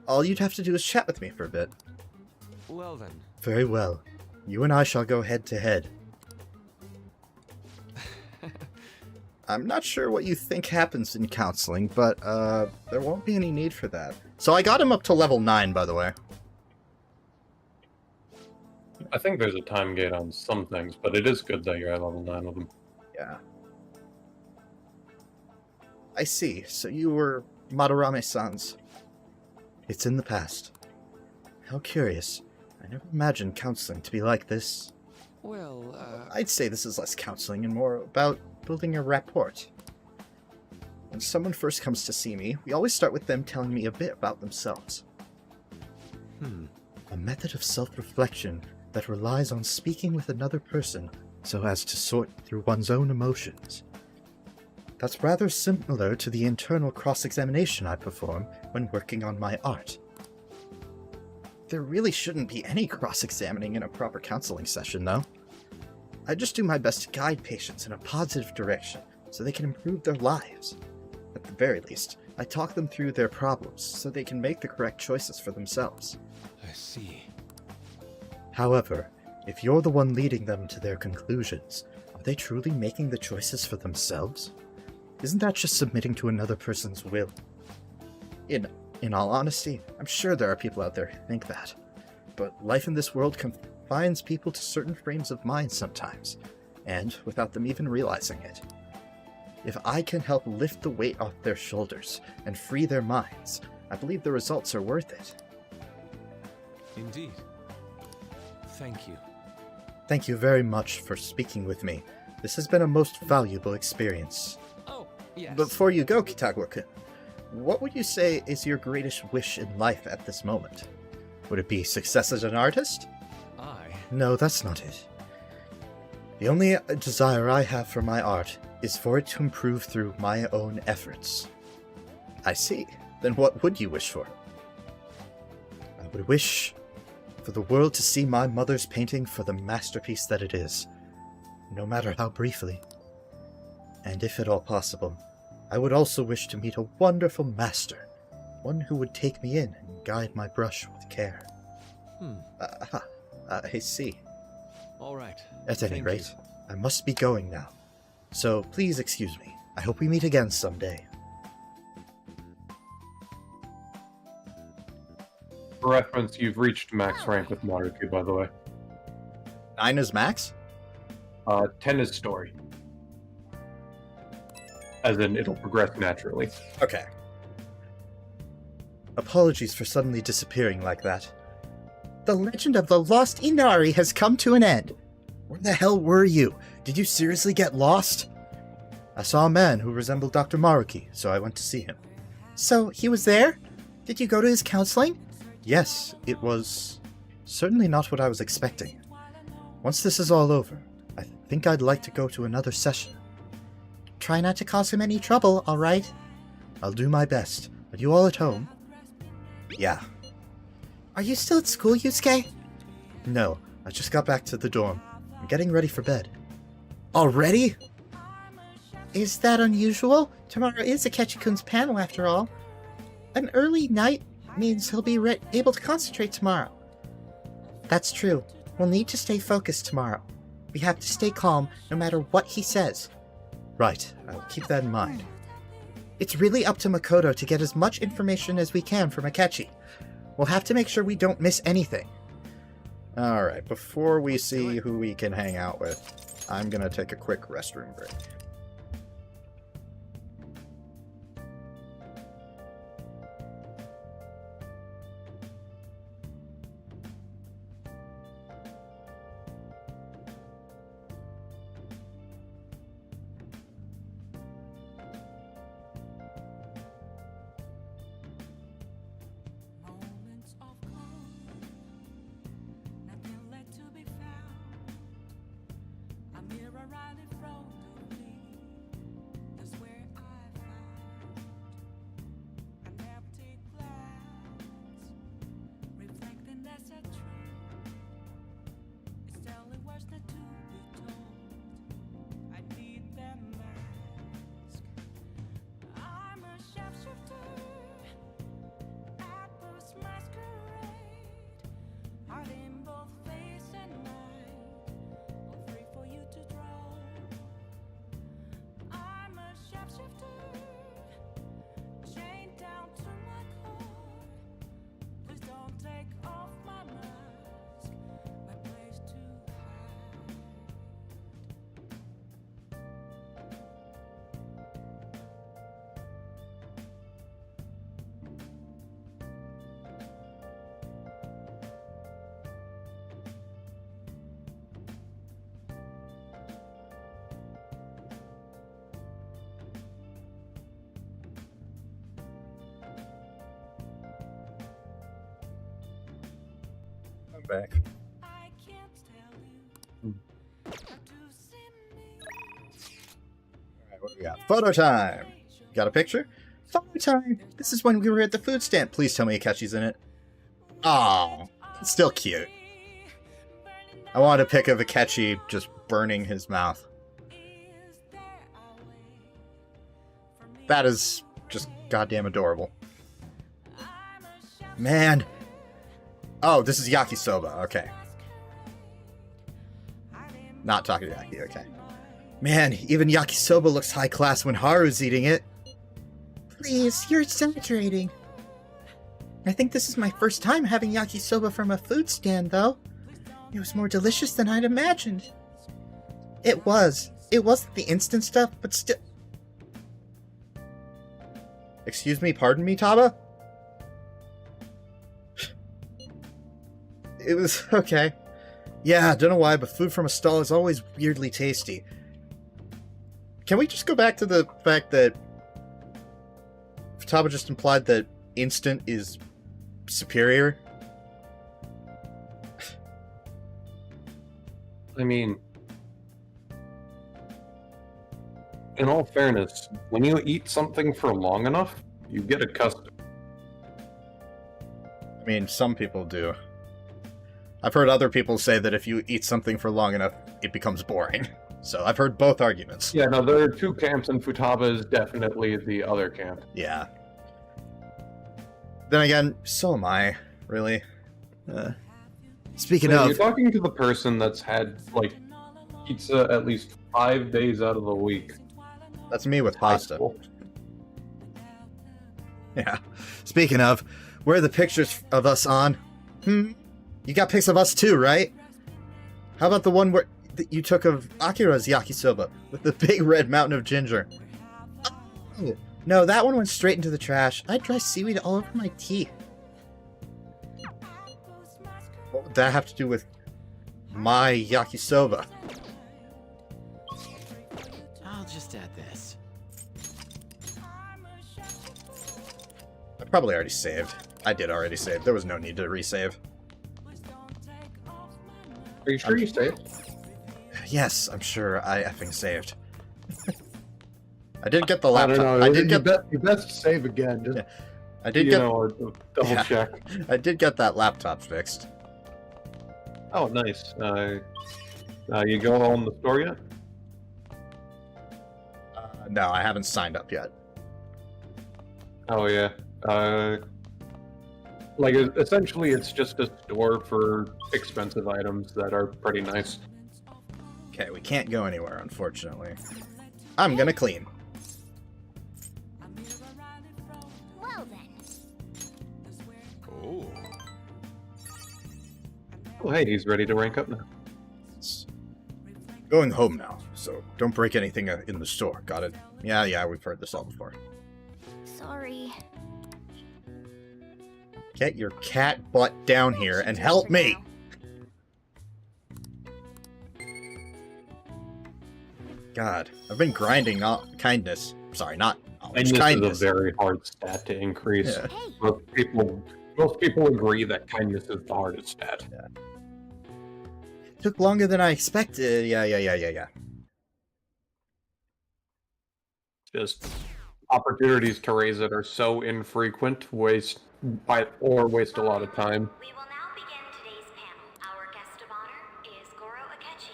[SPEAKER 1] All you'd have to do is chat with me for a bit.
[SPEAKER 6] Well then.
[SPEAKER 1] Very well. You and I shall go head to head. I'm not sure what you think happens in counseling, but there won't be any need for that. So I got him up to level 9, by the way.
[SPEAKER 17] I think there's a time gate on some things, but it is good that you're at level 9 with them.
[SPEAKER 1] Yeah. I see. So you were Madarame-san's. It's in the past. How curious. I never imagined counseling to be like this.
[SPEAKER 6] Well,
[SPEAKER 1] I'd say this is less counseling and more about building a rapport. When someone first comes to see me, we always start with them telling me a bit about themselves. A method of self-reflection that relies on speaking with another person so as to sort through one's own emotions. That's rather similar to the internal cross-examination I perform when working on my art. There really shouldn't be any cross-examining in a proper counseling session, though. I just do my best to guide patients in a positive direction so they can improve their lives. At the very least, I talk them through their problems so they can make the correct choices for themselves.
[SPEAKER 6] I see.
[SPEAKER 1] However, if you're the one leading them to their conclusions, are they truly making the choices for themselves? Isn't that just submitting to another person's will? In all honesty, I'm sure there are people out there who think that. But life in this world confines people to certain frames of mind sometimes, and without them even realizing it. If I can help lift the weight off their shoulders and free their minds, I believe the results are worth it.
[SPEAKER 6] Indeed. Thank you.
[SPEAKER 1] Thank you very much for speaking with me. This has been a most valuable experience.
[SPEAKER 6] Oh, yes.
[SPEAKER 1] Before you go, Kitagawa-kun, what would you say is your greatest wish in life at this moment? Would it be success as an artist? No, that's not it. The only desire I have for my art is for it to improve through my own efforts. I see. Then what would you wish for? I would wish for the world to see my mother's painting for the masterpiece that it is, no matter how briefly. And if at all possible, I would also wish to meet a wonderful master, one who would take me in and guide my brush with care. I see.
[SPEAKER 6] All right.
[SPEAKER 1] At any
[SPEAKER 6] Thank
[SPEAKER 1] rate,
[SPEAKER 6] you.
[SPEAKER 1] I must be going now. So please excuse me. I hope we meet again someday.
[SPEAKER 17] For reference, you've reached max rank with Maruki, by the way.
[SPEAKER 1] 9 is max?
[SPEAKER 17] 10 is story. As in, it'll progress naturally.
[SPEAKER 1] Okay. Apologies for suddenly disappearing like that. The legend of the lost Inari has come to an end. Where the hell were you? Did you seriously get lost? I saw a man who resembled Dr. Maruki, so I went to see him. So, he was there? Did you go to his counseling? Yes, it was certainly not what I was expecting. Once this is all over, I think I'd like to go to another session. Try not to cause him any trouble, alright? I'll do my best. Are you all at home? Yeah. Are you still at school, Yusuke? No, I just got back to the dorm. I'm getting ready for bed. Already? Is that unusual? Tomorrow is Akechi-kun's panel, after all. An early night means he'll be able to concentrate tomorrow. That's true. We'll need to stay focused tomorrow. We have to stay calm no matter what he says. Right, I'll keep that in mind. It's really up to Makoto to get as much information as we can from Akechi. We'll have to make sure we don't miss anything. Alright, before we see who we can hang out with, I'm gonna take a quick restroom break. Back. Alright, what do we got? Photo time! Got a picture? Photo time! This is when we were at the food stand. Please tell me Akechi's in it. Aw, it's still cute. I want a pic of Akechi just burning his mouth. That is just goddamn adorable. Man! Oh, this is yakisoba, okay. Not takoyaki, okay. Man, even yakisoba looks high class when Haru's eating it. Please, you're exaggerating. I think this is my first time having yakisoba from a food stand, though. It was more delicious than I'd imagined. It was. It wasn't the instant stuff, but still... Excuse me, pardon me, Taba? It was okay. Yeah, don't know why, but food from a stall is always weirdly tasty. Can we just go back to the fact that Futaba just implied that instant is superior?
[SPEAKER 17] I mean, in all fairness, when you eat something for long enough, you get accustomed.
[SPEAKER 1] I mean, some people do. I've heard other people say that if you eat something for long enough, it becomes boring. So I've heard both arguments.
[SPEAKER 17] Yeah, no, there are two camps, and Futaba is definitely the other camp.
[SPEAKER 1] Yeah. Then again, so am I, really. Speaking
[SPEAKER 17] You're
[SPEAKER 1] of...
[SPEAKER 17] talking to the person that's had, like, pizza at least 5 days out of the week.
[SPEAKER 1] That's me with pasta. Yeah. Speaking of, where are the pictures of us on? You got pics of us too, right? How about the one that you took of Akira's yakisoba with the big red mountain of ginger? Oh, no, that one went straight into the trash. I had dry seaweed all over my teeth. What would that have to do with my yakisoba?
[SPEAKER 8] I'll just add this.
[SPEAKER 1] I probably already saved. I did already save. There was no need to resave.
[SPEAKER 17] Are you sure you saved?
[SPEAKER 1] Yes, I'm sure I effing saved. I did get the laptop.
[SPEAKER 17] I did get that. You best save again. Just,
[SPEAKER 1] I did get
[SPEAKER 17] double check.
[SPEAKER 1] I did get that laptop fixed.
[SPEAKER 17] Oh, nice. You going on the store yet?
[SPEAKER 1] No, I haven't signed up yet.
[SPEAKER 17] Oh yeah. Like essentially, it's just a store for expensive items that are pretty nice.
[SPEAKER 1] Okay, we can't go anywhere, unfortunately. I'm gonna clean.
[SPEAKER 2] Well then.
[SPEAKER 6] Oh.
[SPEAKER 17] Oh, hey, he's ready to rank up now.
[SPEAKER 1] Going home now, so don't break anything in the store. Got it? Yeah, we've heard this all before.
[SPEAKER 2] Sorry.
[SPEAKER 1] Get your cat butt down here and help me! God, I've been grinding kindness. Sorry, not knowledge,
[SPEAKER 17] Kindness is a very hard stat to increase.
[SPEAKER 1] Yeah.
[SPEAKER 17] Most people agree that kindness is the hardest stat.
[SPEAKER 1] Yeah. Took longer than I expected. Yeah.
[SPEAKER 17] Just opportunities to raise it are so infrequent, waste a lot of time.
[SPEAKER 2] We will now begin today's panel. Our guest of honor is Goro Akechi.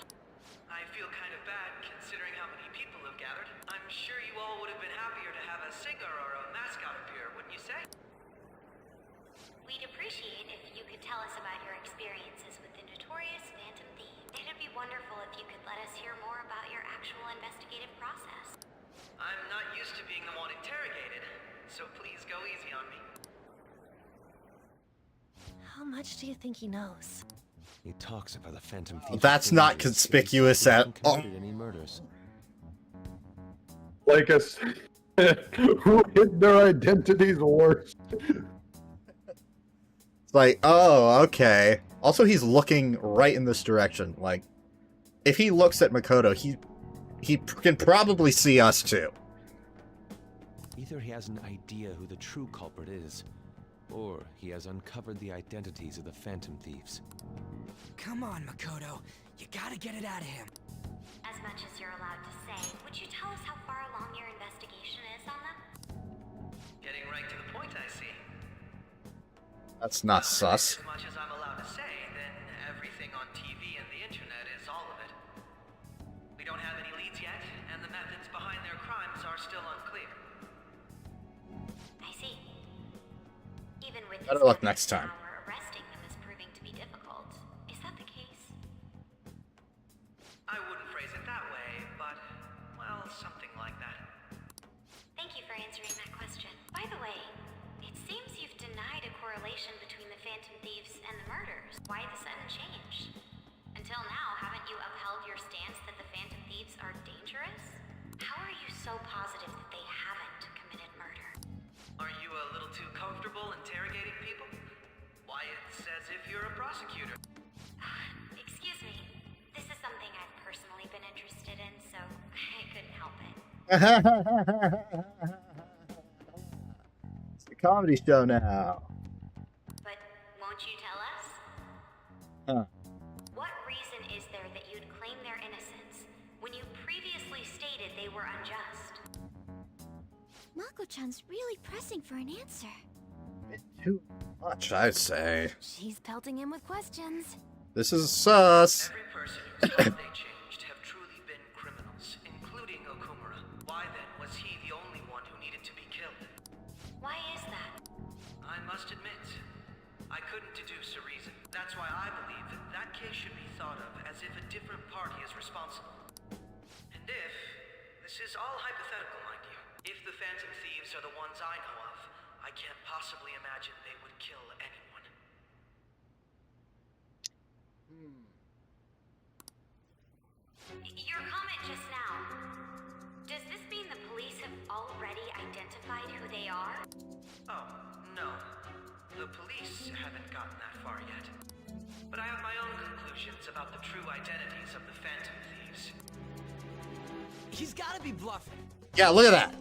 [SPEAKER 12] I feel kind of bad considering how many people have gathered. I'm sure you all would have been happier to have a singer or a mascot appear, wouldn't you say?
[SPEAKER 2] We'd appreciate if you could tell us about your experiences with the notorious Phantom Thief. It'd be wonderful if you could let us hear more about your actual investigative process.
[SPEAKER 12] I'm not used to being the one interrogated, so please go easy on me.
[SPEAKER 9] How much do you think he knows?
[SPEAKER 6] He talks about the Phantom Thief.
[SPEAKER 1] That's not conspicuous at all.
[SPEAKER 6] Any murders.
[SPEAKER 17] Like us, who hid their identities worse?
[SPEAKER 1] It's like, oh, okay. Also, he's looking right in this direction. Like, if he looks at Makoto, he can probably see us too.
[SPEAKER 6] Either he has an idea who the true culprit is, or he has uncovered the identities of the Phantom Thieves.
[SPEAKER 4] Come on, Makoto. You gotta get it out of him.
[SPEAKER 2] As much as you're allowed to say, would you tell us how far along your investigation is on them?
[SPEAKER 12] Getting right to the point, I see.
[SPEAKER 1] That's not sus.
[SPEAKER 12] As much as I'm allowed to say, then everything on TV and the internet is all of it. We don't have any leads yet, and the methods behind their crimes are still unclear.
[SPEAKER 2] I see. Even with
[SPEAKER 1] Better luck next time.
[SPEAKER 2] arresting them is proving to be difficult. Is that the case?
[SPEAKER 12] I wouldn't phrase it that way, but, well, something like that.
[SPEAKER 2] Thank you for answering that question. By the way, it seems you've denied a correlation between the Phantom Thieves and the murders. Why the sudden change? Until now, haven't you upheld your stance that the Phantom Thieves are dangerous? How are you so positive that they haven't committed murder?
[SPEAKER 12] Are you a little too comfortable interrogating people? Why, it's as if you're a prosecutor.
[SPEAKER 2] Excuse me. This is something I've personally been interested in, so I couldn't help it.
[SPEAKER 1] It's the comedy show now.
[SPEAKER 2] But won't you tell us?
[SPEAKER 1] Huh.
[SPEAKER 2] What reason is there that you'd claim their innocence when you previously stated they were unjust? Mako-chan's really pressing for an answer.
[SPEAKER 1] Too much, I'd say.
[SPEAKER 9] She's pelting him with questions.
[SPEAKER 1] This is sus.
[SPEAKER 12] Every person who thought they changed have truly been case should be thought of as if a different party is responsible. And if, this is all hypothetical, mind you, if the Phantom Thieves are the ones I know of, I can't possibly imagine they would kill anyone.
[SPEAKER 2] Your comment just now, does this mean the police have already identified who they are?
[SPEAKER 12] Oh, no. The police haven't gotten that far yet. But I have my own conclusions about the true identities of the Phantom Thieves.
[SPEAKER 4] He's gotta be bluffing.
[SPEAKER 1] Yeah, look at that.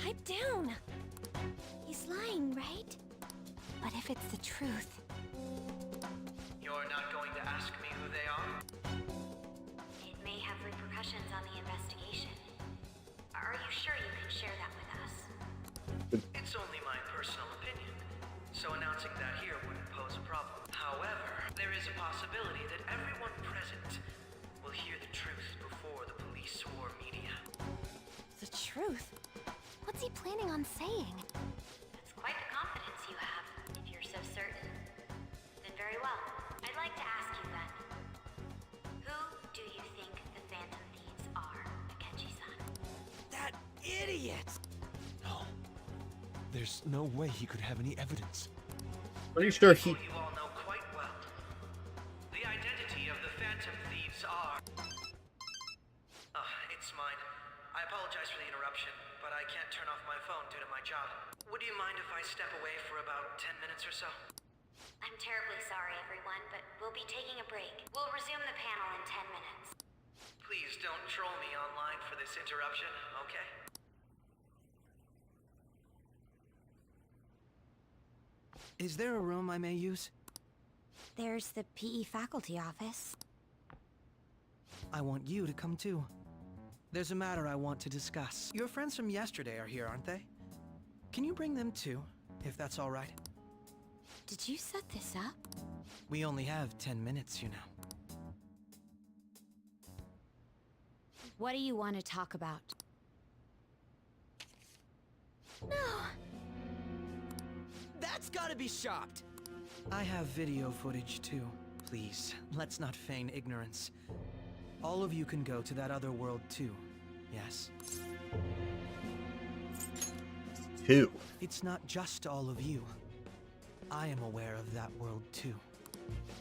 [SPEAKER 9] Pipe down. He's lying, right? But if it's the truth...
[SPEAKER 12] You're not going to ask me who they are?
[SPEAKER 2] It may have repercussions on the investigation. Are you sure you can share that with us?
[SPEAKER 12] It's only my personal opinion, so announcing that here wouldn't pose a problem. However, there is a possibility that everyone present will hear the truth before the police or media.
[SPEAKER 9] The truth? What's he planning on saying?
[SPEAKER 2] That's quite the confidence you have. If you're so certain, then very well. I'd like to ask you then, who do you think the Phantom Thieves are, Akechi-san?
[SPEAKER 4] That idiot!
[SPEAKER 6] No. There's no way he could have any evidence.
[SPEAKER 1] Pretty sure he...
[SPEAKER 12] You all know quite well. The identity of the Phantom Thieves are... it's mine. I apologize for the interruption, but I can't turn off my phone due to my job. Would you mind if I step away for about 10 minutes or so?
[SPEAKER 2] I'm terribly sorry, everyone, but we'll be taking a break. We'll resume the panel in 10 minutes.
[SPEAKER 12] Please don't troll me online for this interruption, okay?
[SPEAKER 4] Is there a room I may use?
[SPEAKER 2] There's the PE faculty office.
[SPEAKER 4] I want you to come too. There's a matter I want to discuss. Your friends from yesterday are here, aren't they? Can you bring them too, if that's all right?
[SPEAKER 2] Did you set this up?
[SPEAKER 4] We only have 10 minutes, you know.
[SPEAKER 2] What do you want to talk about?
[SPEAKER 9] No!
[SPEAKER 4] That's gotta be shopped! I have video footage too. Please, let's not feign ignorance. All of you can go to that other world too, yes?
[SPEAKER 1] Who?
[SPEAKER 4] It's not just all of you. I am aware of that world too.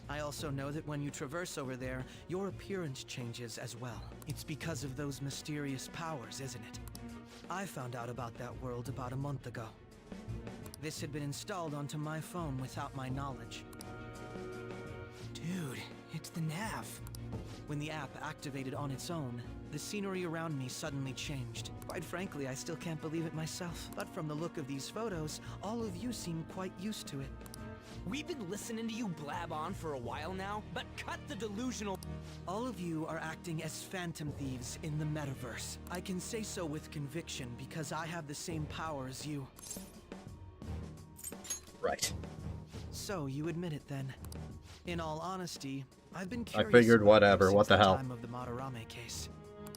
[SPEAKER 4] I also know that when you traverse over there, your appearance changes as well. It's because of those mysterious powers, isn't it? I found out about that world about a month ago. This had been installed onto my phone without my knowledge. Dude, it's the nav. When the app activated on its own, the scenery around me suddenly changed. Quite frankly, I still can't believe it myself. But from the look of these photos, all of you seem quite used to it.
[SPEAKER 8] We've been listening to you blab on for a while now, but cut the delusional...
[SPEAKER 4] All of you are acting as Phantom Thieves in the metaverse. I can say so with conviction because I have the same power as you.
[SPEAKER 1] Right.
[SPEAKER 4] So you admit it then. In all honesty, I've been curious.
[SPEAKER 1] I figured
[SPEAKER 4] about
[SPEAKER 1] whatever,
[SPEAKER 4] this
[SPEAKER 1] what the
[SPEAKER 4] since
[SPEAKER 1] hell.
[SPEAKER 4] Time of the Madarame case.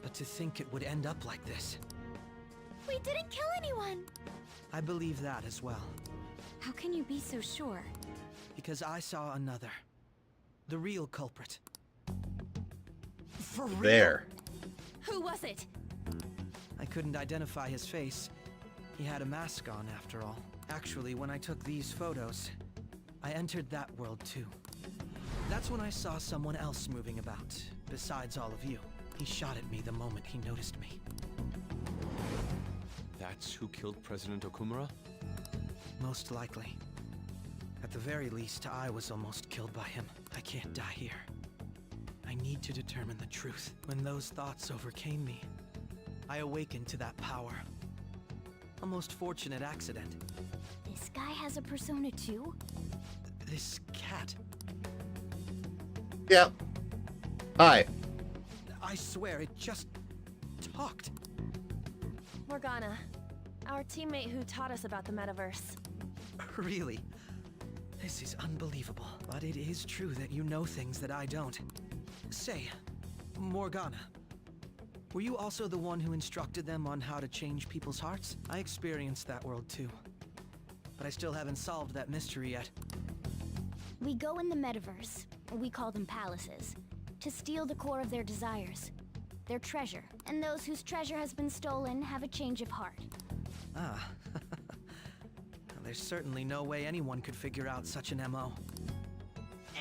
[SPEAKER 4] But to think it would end up like this.
[SPEAKER 9] We didn't kill anyone!
[SPEAKER 4] I believe that as well.
[SPEAKER 2] How can you be so sure?
[SPEAKER 4] Because I saw another. The real culprit.
[SPEAKER 9] For real?
[SPEAKER 1] There.
[SPEAKER 9] Who was it?
[SPEAKER 4] I couldn't identify his face. He had a mask on after all. Actually, when I took these photos, I entered that world too. That's when I saw someone else moving about, besides all of you. He shot at me the moment he noticed me.
[SPEAKER 6] That's who killed President Okumura?
[SPEAKER 4] Most likely. At the very least, I was almost killed by him. I can't die here. I need to determine the truth. When those thoughts overcame me, I awakened to that power. A most fortunate accident.
[SPEAKER 2] This guy has a persona too?
[SPEAKER 4] This cat.
[SPEAKER 1] Yeah. Hi.
[SPEAKER 4] I swear, it just talked.
[SPEAKER 9] Morgana, our teammate who taught us about the metaverse.
[SPEAKER 4] Really? This is unbelievable. But it is true that you know things that I don't. Say, Morgana, were you also the one who instructed them on how to change people's hearts? I experienced that world too. But I still haven't solved that mystery yet.
[SPEAKER 2] We go in the metaverse. We call them palaces. To steal the core of their desires. Their treasure. And those whose treasure has been stolen have a change of heart.
[SPEAKER 4] Ah. There's certainly no way anyone could figure out such an MO.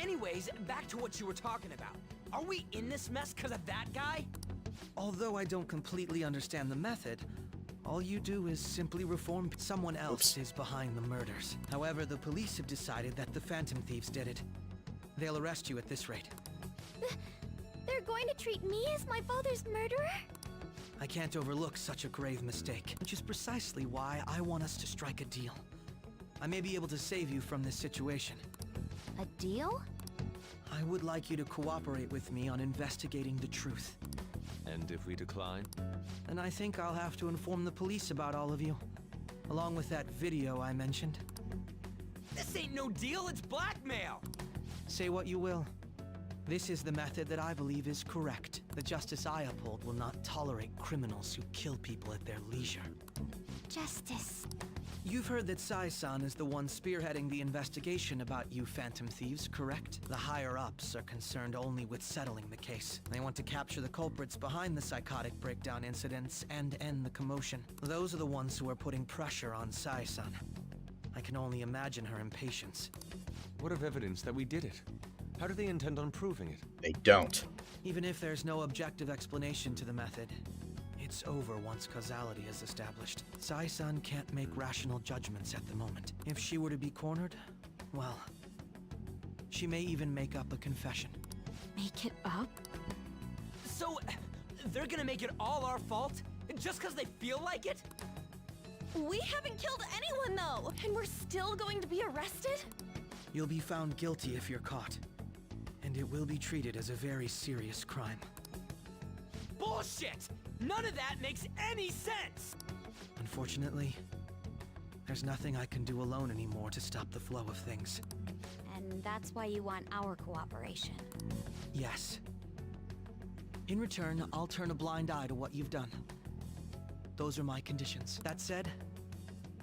[SPEAKER 8] Anyways, back to what you were talking about. Are we in this mess because of that guy?
[SPEAKER 4] Although I don't completely understand the method, all you do is simply reform. Someone else is behind the murders. However, the police have decided that the Phantom Thieves did it. They'll arrest you at this rate.
[SPEAKER 2] They're going to treat me as my father's murderer?
[SPEAKER 4] I can't overlook such a grave mistake, which is precisely why I want us to strike a deal. I may be able to save you from this situation.
[SPEAKER 2] A deal?
[SPEAKER 4] I would like you to cooperate with me on investigating the truth.
[SPEAKER 6] And if we decline?
[SPEAKER 4] And I think I'll have to inform the police about all of you, along with that video I mentioned.
[SPEAKER 8] This ain't no deal, it's blackmail!
[SPEAKER 4] Say what you will. This is the method that I believe is correct. The justice I uphold will not tolerate criminals who kill people at their leisure.
[SPEAKER 2] Justice.
[SPEAKER 4] You've heard that Sai-san is the one spearheading the investigation about you Phantom Thieves, correct? The higher-ups are concerned only with settling the case. They want to capture the culprits behind the psychotic breakdown incidents and end the commotion. Those are the ones who are putting pressure on Sai-san. I can only imagine her impatience.
[SPEAKER 6] What of evidence that we did it? How do they intend on proving it?
[SPEAKER 1] They don't.
[SPEAKER 4] Even if there's no objective explanation to the method, it's over once causality is established. Sai-san can't make rational judgments at the moment. If she were to be cornered, well, she may even make up a confession.
[SPEAKER 9] Make it up?
[SPEAKER 8] So, they're gonna make it all our fault? Just because they feel like it?
[SPEAKER 9] We haven't killed anyone, though! And we're still going to be arrested?
[SPEAKER 4] You'll be found guilty if you're caught. And it will be treated as a very serious crime.
[SPEAKER 8] Bullshit! None of that makes any sense!
[SPEAKER 4] Unfortunately, there's nothing I can do alone anymore to stop the flow of things.
[SPEAKER 2] And that's why you want our cooperation.
[SPEAKER 4] Yes. In return, I'll turn a blind eye to what you've done. Those are my conditions. That said,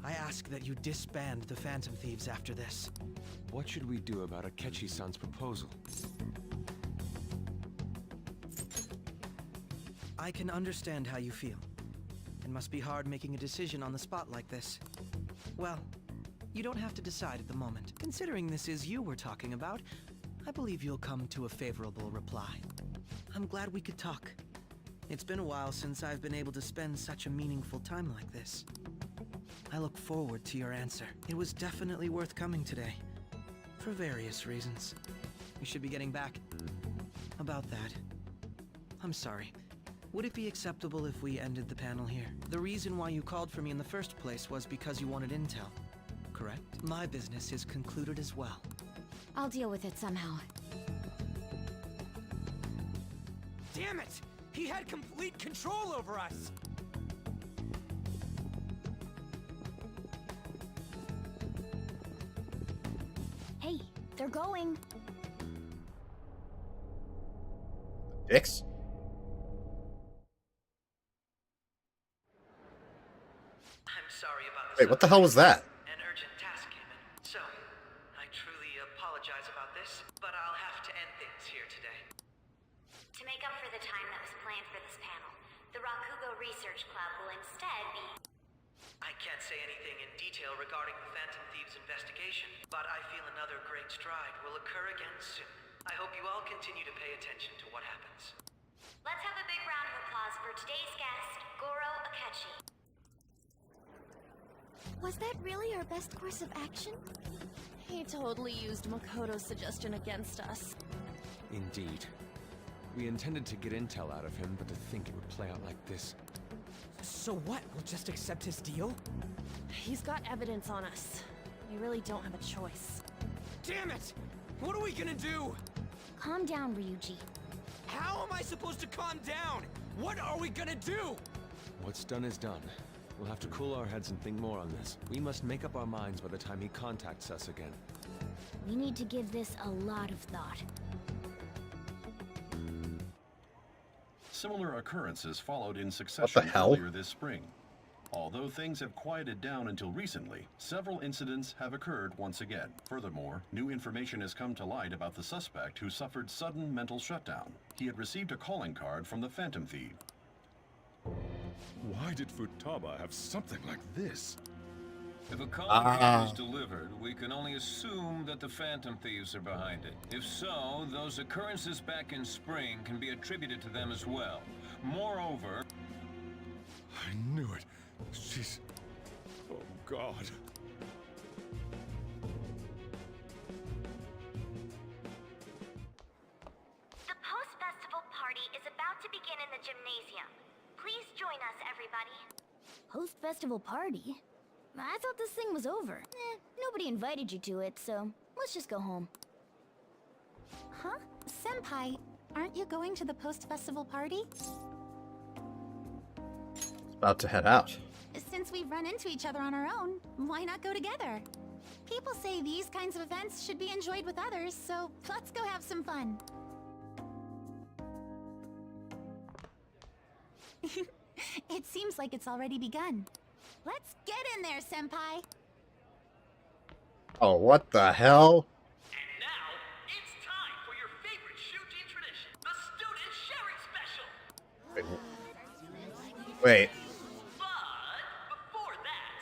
[SPEAKER 4] I ask that you disband the Phantom Thieves after this.
[SPEAKER 6] What should we do about Akechi-san's proposal?
[SPEAKER 4] I can understand how you feel. It must be hard making a decision on the spot like this. Well, you don't have to decide at the moment. Considering this is you we're talking about, I believe you'll come to a favorable reply. I'm glad we could talk. It's been a while since I've been able to spend such a meaningful time like this. I look forward to your answer. It was definitely worth coming today. For various reasons. We should be getting back. About that. I'm sorry. Would it be acceptable if we ended the panel here? The reason why you called for me in the first place was because you wanted intel, correct? My business is concluded as well.
[SPEAKER 2] I'll deal with it somehow.
[SPEAKER 8] Damn it! He had complete control over us!
[SPEAKER 2] Hey, they're going.
[SPEAKER 1] Fix?
[SPEAKER 4] I'm sorry about this.
[SPEAKER 1] Wait, what the hell was that?
[SPEAKER 4] An urgent task came in. So, I truly apologize about this, but I'll have to end things here today.
[SPEAKER 18] To make up for the time that was planned for this panel, the Rakugo Research Club will instead be...
[SPEAKER 4] I can't say anything in detail regarding the Phantom Thieves investigation, but I feel another great stride will occur again soon. I hope you all continue to pay attention to what happens.
[SPEAKER 18] Let's have a big round of applause for today's guest, Goro Akechi.
[SPEAKER 9] Was that really our best course of action? He totally used Makoto's suggestion against us.
[SPEAKER 6] Indeed. We intended to get intel out of him, but to think it would play out like this.
[SPEAKER 8] So what? We'll just accept his deal?
[SPEAKER 9] He's got evidence on us. We really don't have a choice.
[SPEAKER 8] Damn it! What are we gonna do?
[SPEAKER 2] Calm down, Ryuji.
[SPEAKER 8] How am I supposed to calm down? What are we gonna do?
[SPEAKER 6] What's done is done. We'll have to cool our heads and think more on this. We must make up our minds by the time he contacts us again.
[SPEAKER 2] We need to give this a lot of thought.
[SPEAKER 19] Similar occurrences followed in succession
[SPEAKER 1] hell?
[SPEAKER 19] earlier this spring. Although things have quieted down until recently, several incidents have occurred once again. Furthermore, new information has come to light about the suspect who suffered sudden mental shutdown. He had received a calling card from the Phantom Thief.
[SPEAKER 14] Why did Futaba have something like this?
[SPEAKER 20] If a calling is delivered, we can only assume that the Phantom Thieves are behind it. If so, those occurrences back in spring can be attributed to them as well. Moreover...
[SPEAKER 14] I knew it. She's... Oh, God.
[SPEAKER 18] The post-festival party is about to begin in the gymnasium. Please join us, everybody.
[SPEAKER 2] Post-festival party? I thought this thing was over. Nobody invited you to it, so let's just go home.
[SPEAKER 21] Huh? Senpai, aren't you going to the post-festival party?
[SPEAKER 1] About to head out.
[SPEAKER 21] Since we've run into each other on our own, why not go together? People say these kinds of events should be enjoyed with others, so let's go have some fun. It seems like it's already begun. Let's get in there, Senpai!
[SPEAKER 1] Oh, what the hell?
[SPEAKER 22] And now, it's time for your favorite Shujin tradition, the student sharing special!
[SPEAKER 1] Wait.
[SPEAKER 22] But before that,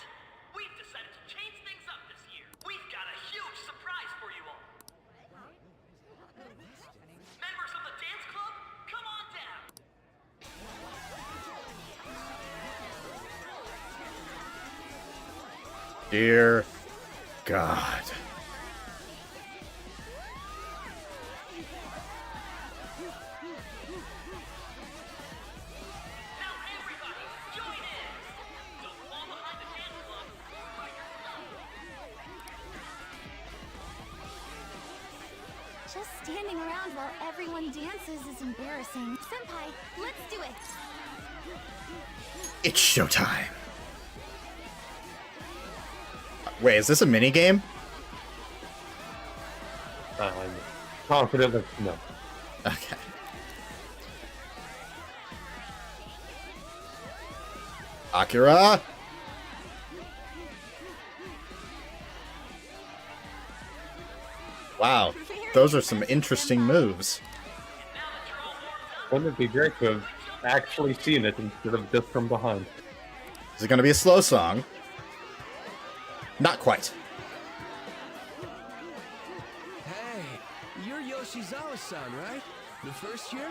[SPEAKER 22] we've decided to change things up this year. We've got a huge surprise for you all. Members of the dance club, come on down!
[SPEAKER 1] Dear God.
[SPEAKER 21] Just standing around while everyone dances is embarrassing. Senpai, let's do it!
[SPEAKER 1] It's showtime. Wait, is this a mini game?
[SPEAKER 17] I'm confident that no.
[SPEAKER 1] Okay. Akira. Wow, those are some interesting moves.
[SPEAKER 17] Wouldn't it be great to have actually seen it instead of just from behind?
[SPEAKER 1] Is it going to be a slow song? Not quite.
[SPEAKER 4] Hey, you're Yoshizawa-san, right? The first year?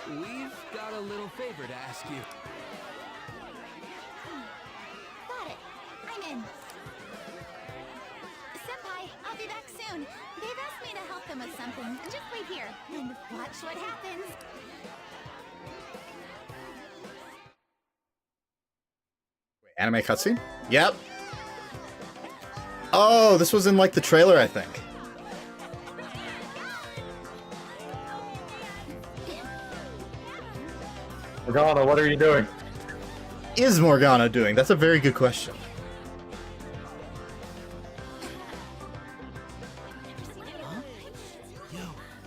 [SPEAKER 4] We've got a little favor to ask you.
[SPEAKER 21] Got it. I'm in. Senpai, I'll be back soon. They've asked me to help them with something. Just wait here and watch what happens.
[SPEAKER 1] Anime cutscene? Yep. Oh, this was in like the trailer, I think.
[SPEAKER 17] Morgana, what are you doing?
[SPEAKER 1] Is Morgana doing? That's a very good question.
[SPEAKER 3] Huh? Yo,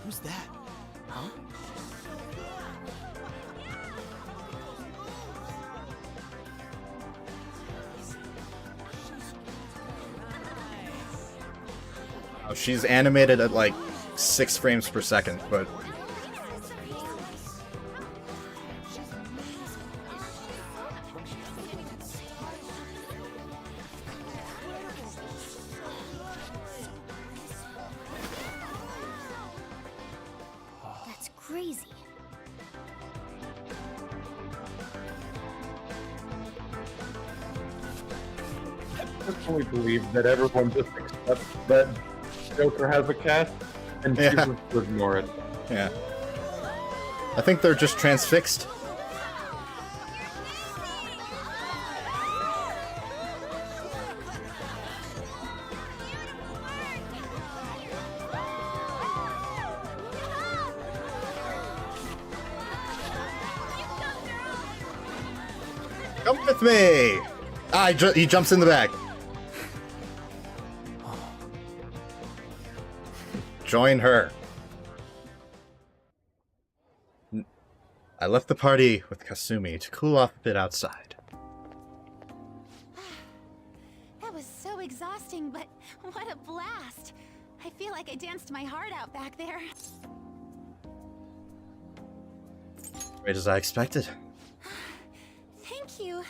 [SPEAKER 3] who's that? Huh?
[SPEAKER 1] Oh, she's animated at like 6 frames per second, but...
[SPEAKER 2] That's crazy.
[SPEAKER 17] I personally believe that everyone just accepts that Joker has a cast and chooses to ignore it.
[SPEAKER 1] Yeah. I think they're just transfixed. Come with me! Ah, he jumps in the back. Join her. I left the party with Kasumi to cool off a bit outside.
[SPEAKER 21] exhausting, but what a blast! I feel like I danced my heart out back there.
[SPEAKER 1] Great as I expected.
[SPEAKER 21] Thank you.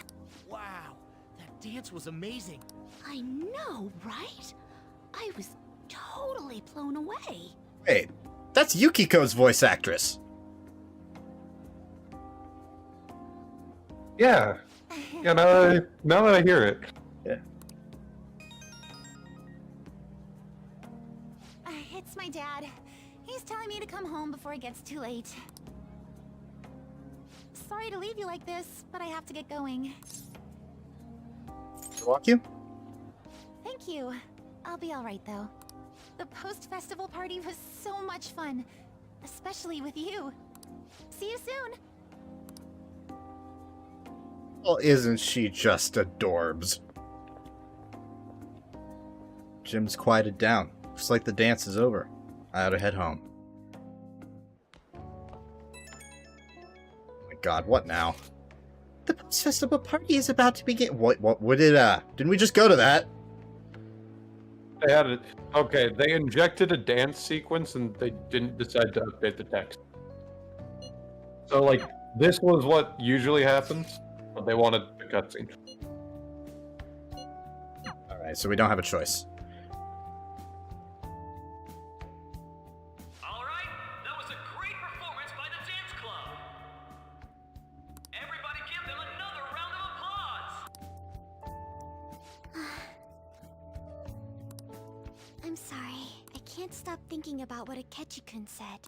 [SPEAKER 7] Wow, that dance was amazing.
[SPEAKER 21] I know, right? I was totally blown away.
[SPEAKER 1] Wait, that's Yukiko's voice actress.
[SPEAKER 17] Yeah. Yeah, now that I hear it.
[SPEAKER 1] Yeah.
[SPEAKER 21] It's my dad. He's telling me to come home before it gets too late. Sorry to leave you like this, but I have to get going.
[SPEAKER 1] Walk you?
[SPEAKER 21] Thank you. I'll be alright though. The post-festival party was so much fun. Especially with you. See you soon!
[SPEAKER 1] Well, isn't she just adorbs? Jim's quieted down. Looks like the dance is over. I ought to head home. Oh my god, what now?
[SPEAKER 15] The post-festival party is about to begin.
[SPEAKER 1] What didn't we just go to that?
[SPEAKER 17] They had it. Okay, they injected a dance sequence and they didn't decide to update the text. So, like, this was what usually happens, but they wanted the cutscene.
[SPEAKER 1] Alright, so we don't have a choice.
[SPEAKER 22] Alright, that was a great performance by the dance club. Everybody give them another round of applause.
[SPEAKER 2] I'm sorry. I can't stop thinking about what Akechi-kun said.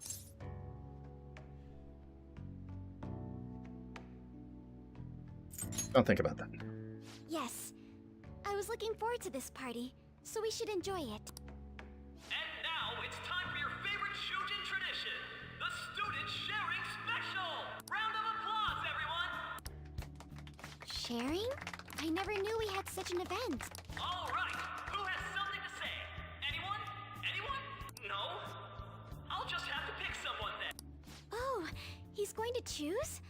[SPEAKER 1] Don't think about that.
[SPEAKER 2] Yes. I was looking forward to this party, so we should enjoy it.
[SPEAKER 22] And now it's time for your favorite Shujin tradition, the Student Sharing Special! Round of applause, everyone!
[SPEAKER 2] Sharing? I never knew we had such an event.
[SPEAKER 22] Alright, who has something to say? Anyone? Anyone? No? I'll just have to pick someone then.
[SPEAKER 2] Oh, he's going to choose?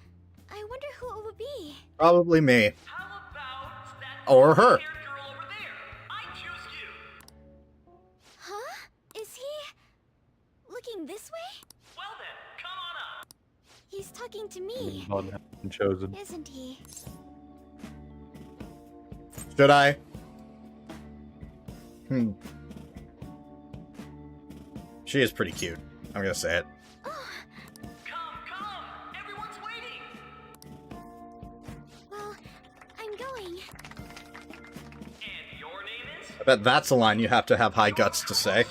[SPEAKER 2] I wonder who it would be.
[SPEAKER 1] Probably me.
[SPEAKER 22] How about that
[SPEAKER 1] Or her.
[SPEAKER 22] haired girl over there? I choose you!
[SPEAKER 2] Huh? Is he looking this way?
[SPEAKER 22] Well then, come on up.
[SPEAKER 2] He's talking to me,
[SPEAKER 17] None have been chosen.
[SPEAKER 2] isn't he?
[SPEAKER 1] Should I? She is pretty cute. I'm gonna say it.
[SPEAKER 22] Everyone's waiting!
[SPEAKER 2] Well, I'm going.
[SPEAKER 22] And your name is?
[SPEAKER 1] I bet that's a line you have to have high guts to say.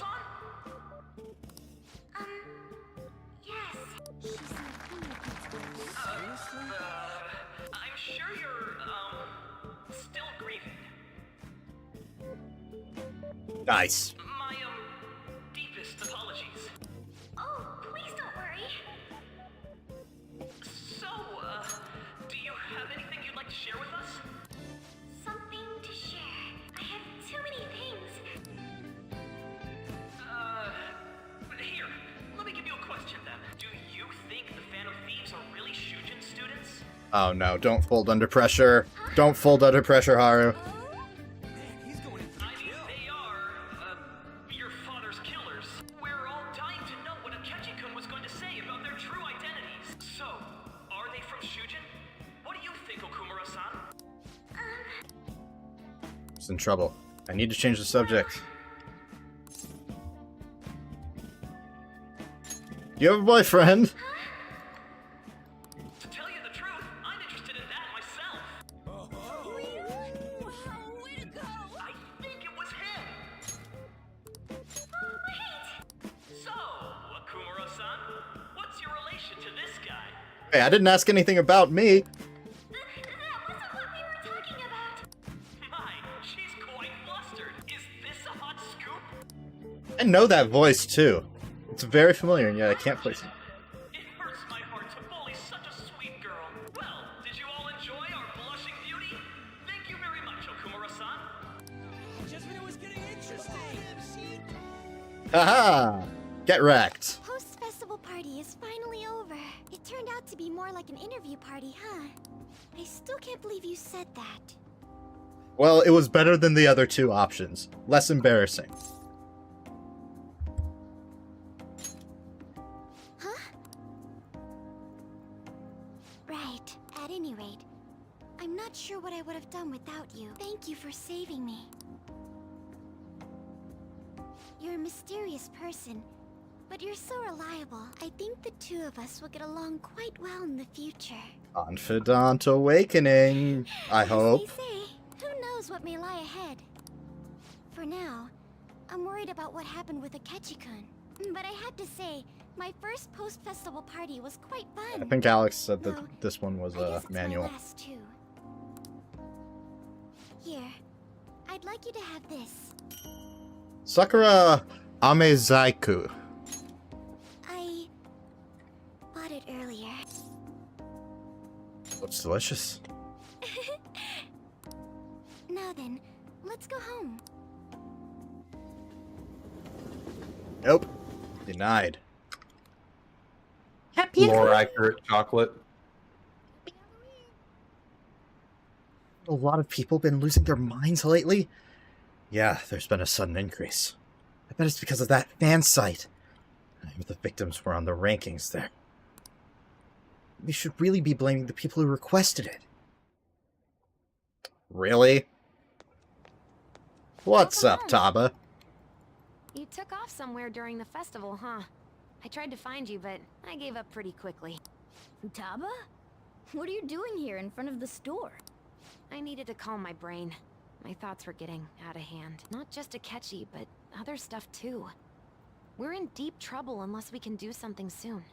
[SPEAKER 22] I'm sure you're, still grieving.
[SPEAKER 1] Nice.
[SPEAKER 22] My, deepest apologies.
[SPEAKER 2] Oh, please don't worry.
[SPEAKER 22] So, do you have anything you'd like to share with us?
[SPEAKER 2] Something to share. I have too many things.
[SPEAKER 22] Here, let me give you a question then. Do you think the Phantom Thieves are really Shujin students?
[SPEAKER 1] Oh no, don't fold under pressure. Don't fold under pressure, Haru.
[SPEAKER 22] They are, your father's killers. We're all dying to know what Akechi-kun was going to say about their true identities. So, are they from Shujin? What do you think, Okumura-san?
[SPEAKER 1] It's in trouble. I need to change the subject. You have a boyfriend?
[SPEAKER 22] To tell you the truth, I'm interested in that myself.
[SPEAKER 2] Way to go!
[SPEAKER 22] I think it was him.
[SPEAKER 2] Oh, wait!
[SPEAKER 22] So, Okumura-san, what's your relation to this guy?
[SPEAKER 1] Hey, I didn't ask anything about me.
[SPEAKER 2] That wasn't what we were talking about.
[SPEAKER 22] My, she's quite flustered. Is this a hot scoop?
[SPEAKER 1] I know that voice too. It's very familiar, and yet I can't place it.
[SPEAKER 22] It hurts my heart to bully such a sweet girl. Well, did you all enjoy our blushing beauty? Thank you very much, Okumura-san.
[SPEAKER 7] Just when it was getting interesting.
[SPEAKER 1] Haha! Get wrecked.
[SPEAKER 2] Post-festival party is finally over. It turned out to be more like an interview party, huh? I still can't believe you said that.
[SPEAKER 1] Well, it was better than the other two options. Less embarrassing.
[SPEAKER 2] Right. At any rate, I'm not sure what I would have done without you. Thank you for saving me. You're a mysterious person, but you're so reliable. I think the two of us will get along quite well in the future.
[SPEAKER 1] Confidant awakening, I hope.
[SPEAKER 2] As they say, who knows what may lie ahead? For now, I'm worried about what happened with Akechi-kun. But I have to say, my first post-festival party was quite fun.
[SPEAKER 1] I think Alex said that
[SPEAKER 2] Though,
[SPEAKER 1] this one was a manual.
[SPEAKER 2] My last too. Here, I'd like you to have this.
[SPEAKER 1] Sakura Amezaiku.
[SPEAKER 2] I bought it earlier.
[SPEAKER 1] Looks delicious.
[SPEAKER 2] Now then, let's go home.
[SPEAKER 1] Nope. Denied.
[SPEAKER 17] More accurate chocolate.
[SPEAKER 1] A lot of people been losing their minds lately. Yeah, there's been a sudden increase. I bet it's because of that fan site. The victims were on the rankings there. We should really be blaming the people who requested it. Really? What's up, Taba?
[SPEAKER 9] You took off somewhere during the festival, huh? I tried to find you, but I gave up pretty quickly.
[SPEAKER 2] Taba? What are you doing here in front of the store?
[SPEAKER 9] I needed to calm my brain. My thoughts were getting out of hand. Not just Akechi, but other stuff too. We're in deep trouble unless we can do something soon.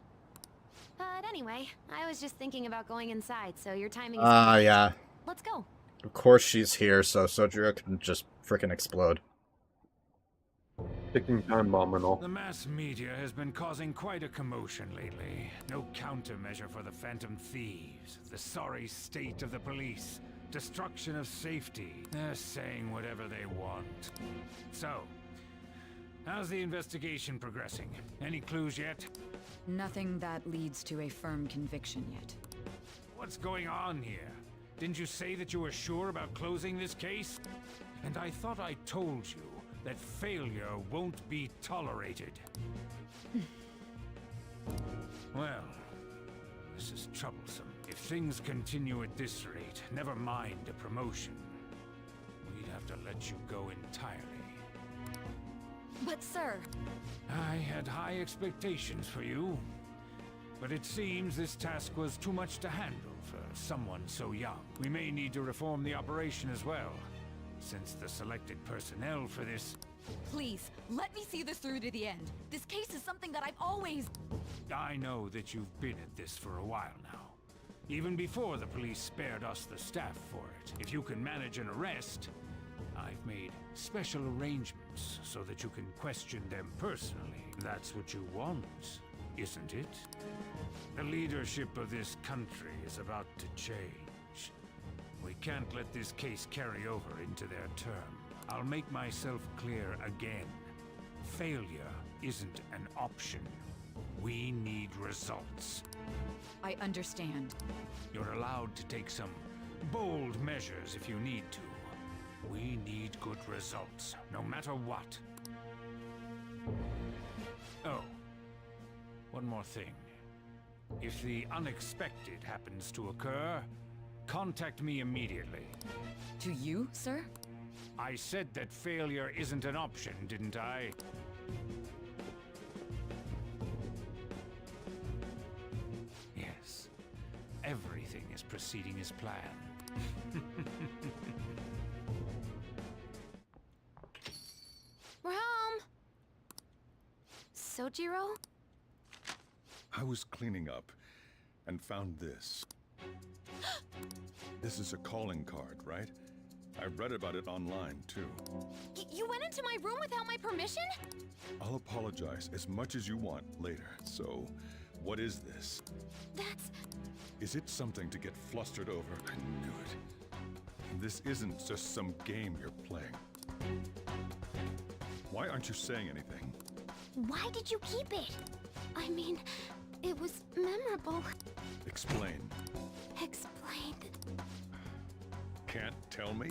[SPEAKER 9] But anyway, I was just thinking about going inside, so your timing is perfect.
[SPEAKER 1] Yeah.
[SPEAKER 9] Let's go.
[SPEAKER 1] Of course she's here, so Sojiro can just frickin' explode.
[SPEAKER 17] Ticking time bomb and all.
[SPEAKER 10] The mass media has been causing quite a commotion lately. No countermeasure for the Phantom Thieves, the sorry state of the police, destruction of safety. They're saying whatever they want. So, how's the investigation progressing? Any clues yet?
[SPEAKER 13] Nothing that leads to a firm conviction yet.
[SPEAKER 10] What's going on here? Didn't you say that you were sure about closing this case? And I thought I told you that failure won't be tolerated. Well, this is troublesome. If things continue at this rate, never mind a promotion. We'd have to let you go entirely.
[SPEAKER 13] But sir...
[SPEAKER 10] I had high expectations for you. But it seems this task was too much to handle for someone so young. We may need to reform the operation as well, since the selected personnel for this...
[SPEAKER 13] Please, let me see this through to the end. This case is something that I've always...
[SPEAKER 10] I know that you've been at this for a while now. Even before the police spared us the staff for it. If you can manage an arrest, I've made special arrangements so that you can question them personally. That's what you want, isn't it? The leadership of this country is about to change. We can't let this case carry over into their term. I'll make myself clear again. Failure isn't an option. We need results.
[SPEAKER 13] I understand.
[SPEAKER 10] You're allowed to take some bold measures if you need to. We need good results, no matter what. Oh, one more thing. If the unexpected happens to occur, contact me immediately.
[SPEAKER 13] To you, sir?
[SPEAKER 10] I said that failure isn't an option, didn't I? Yes. Everything is proceeding as planned.
[SPEAKER 9] We're home! Sojiro?
[SPEAKER 19] I was cleaning up and found this. This is a calling card, right? I read about it online, too.
[SPEAKER 9] You went into my room without my permission?
[SPEAKER 19] I'll apologize as much as you want later. So, what is this?
[SPEAKER 9] That's...
[SPEAKER 19] Is it something to get flustered over? I knew it. This isn't just some game you're playing. Why aren't you saying anything?
[SPEAKER 2] Why did you keep it? I mean, it was memorable.
[SPEAKER 19] Explain.
[SPEAKER 2] Explain.
[SPEAKER 19] Can't tell me?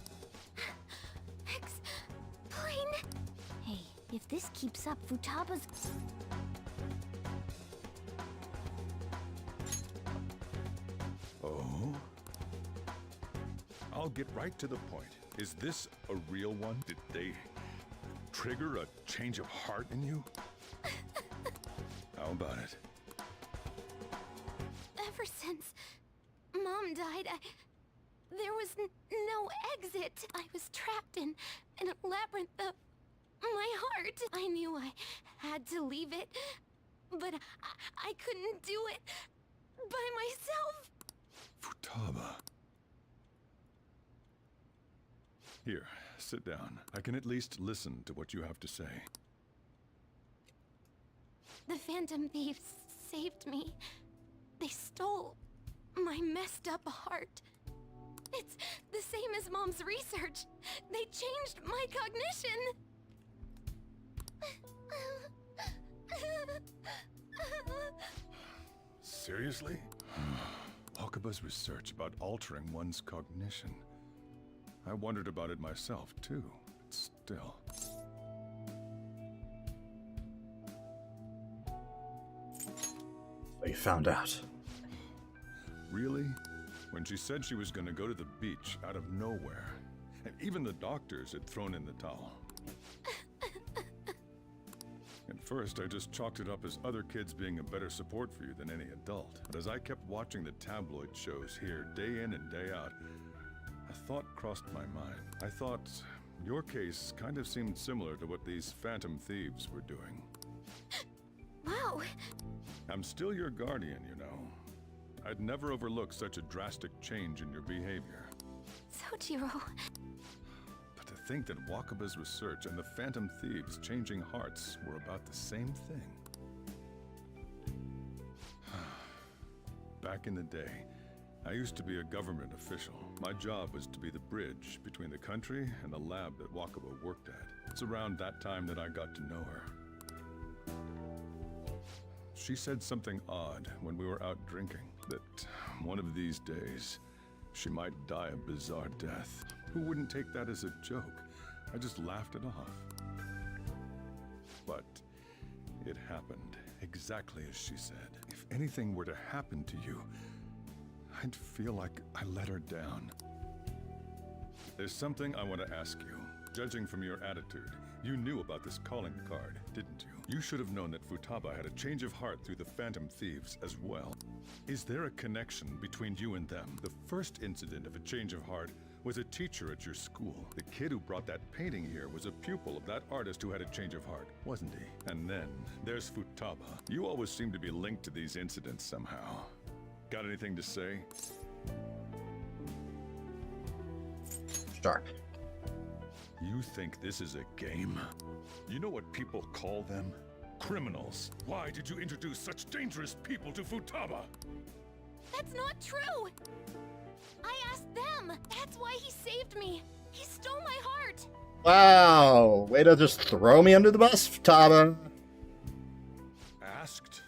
[SPEAKER 2] If this keeps up, Futaba's...
[SPEAKER 14] Oh? I'll get right to the point. Is this a real one? Did they trigger a change of heart in you? How about it?
[SPEAKER 21] Ever since Mom died, there was no exit. I was trapped in a labyrinth of my heart. I knew I had to leave it, but I couldn't do it by myself.
[SPEAKER 14] Futaba. Here, sit down. I can at least listen to what you have to say.
[SPEAKER 21] The Phantom Thieves saved me. They stole my messed up heart. It's the same as Mom's research. They changed my cognition.
[SPEAKER 14] Seriously? Wakaba's research about altering one's cognition. I wondered about it myself, too. But still.
[SPEAKER 1] So you found out.
[SPEAKER 14] Really? When she said she was going to go to the beach out of nowhere. And even the doctors had thrown in the towel. At first, I just chalked it up as other kids being a better support for you than any adult. But as I kept watching the tabloid shows here, day in and day out, a thought crossed my mind. I thought your case kind of seemed similar to what these Phantom Thieves were doing.
[SPEAKER 21] Wow.
[SPEAKER 14] I'm still your guardian, you know. I'd never overlook such a drastic change in your behavior.
[SPEAKER 21] Sojiro.
[SPEAKER 14] But to think that Wakaba's research and the Phantom Thieves changing hearts were about the same thing. Back in the day, I used to be a government official. My job was to be the bridge between the country and the lab that Wakaba worked at. It's around that time that I got to know her. She said something odd when we were out drinking, that one of these days, she might die a bizarre death. Who wouldn't take that as a joke? I just laughed it off. But it happened exactly as she said. If anything were to happen to you, I'd feel like I let her down. There's something I want to ask you. Judging from your attitude, you knew about this calling card, didn't you? You should have known that Futaba had a change of heart through the Phantom Thieves as well. Is there a connection between you and them? The first incident of a change of heart was a teacher at your school. The kid who brought that painting here was a pupil of that artist who had a change of heart, wasn't he? And then there's Futaba. You always seem to be linked to these incidents somehow. Got anything to say?
[SPEAKER 1] Sharp.
[SPEAKER 14] You think this is a game? You know what people call them? Criminals. Why did you introduce such dangerous people to Futaba?
[SPEAKER 21] That's not true! I asked them! That's why he saved me! He stole my heart!
[SPEAKER 1] Wow! Way to just throw me under the bus, Futaba!
[SPEAKER 14] Asked?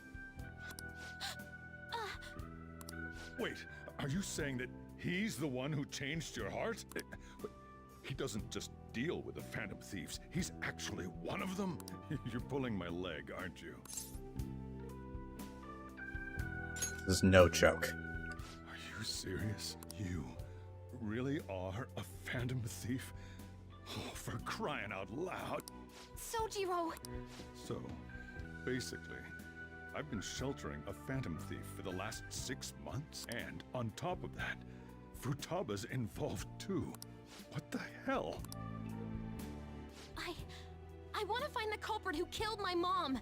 [SPEAKER 14] Wait, are you saying that he's the one who changed your heart? He doesn't just deal with the Phantom Thieves. He's actually one of them? You're pulling my leg, aren't you?
[SPEAKER 1] This is no joke.
[SPEAKER 14] Are you serious? You really are a Phantom Thief? Oh, for crying out loud.
[SPEAKER 21] Sojiro!
[SPEAKER 14] So, basically, I've been sheltering a Phantom Thief for the last 6 months. And on top of that, Futaba's involved too. What the hell?
[SPEAKER 21] I want to find the culprit who killed my mom.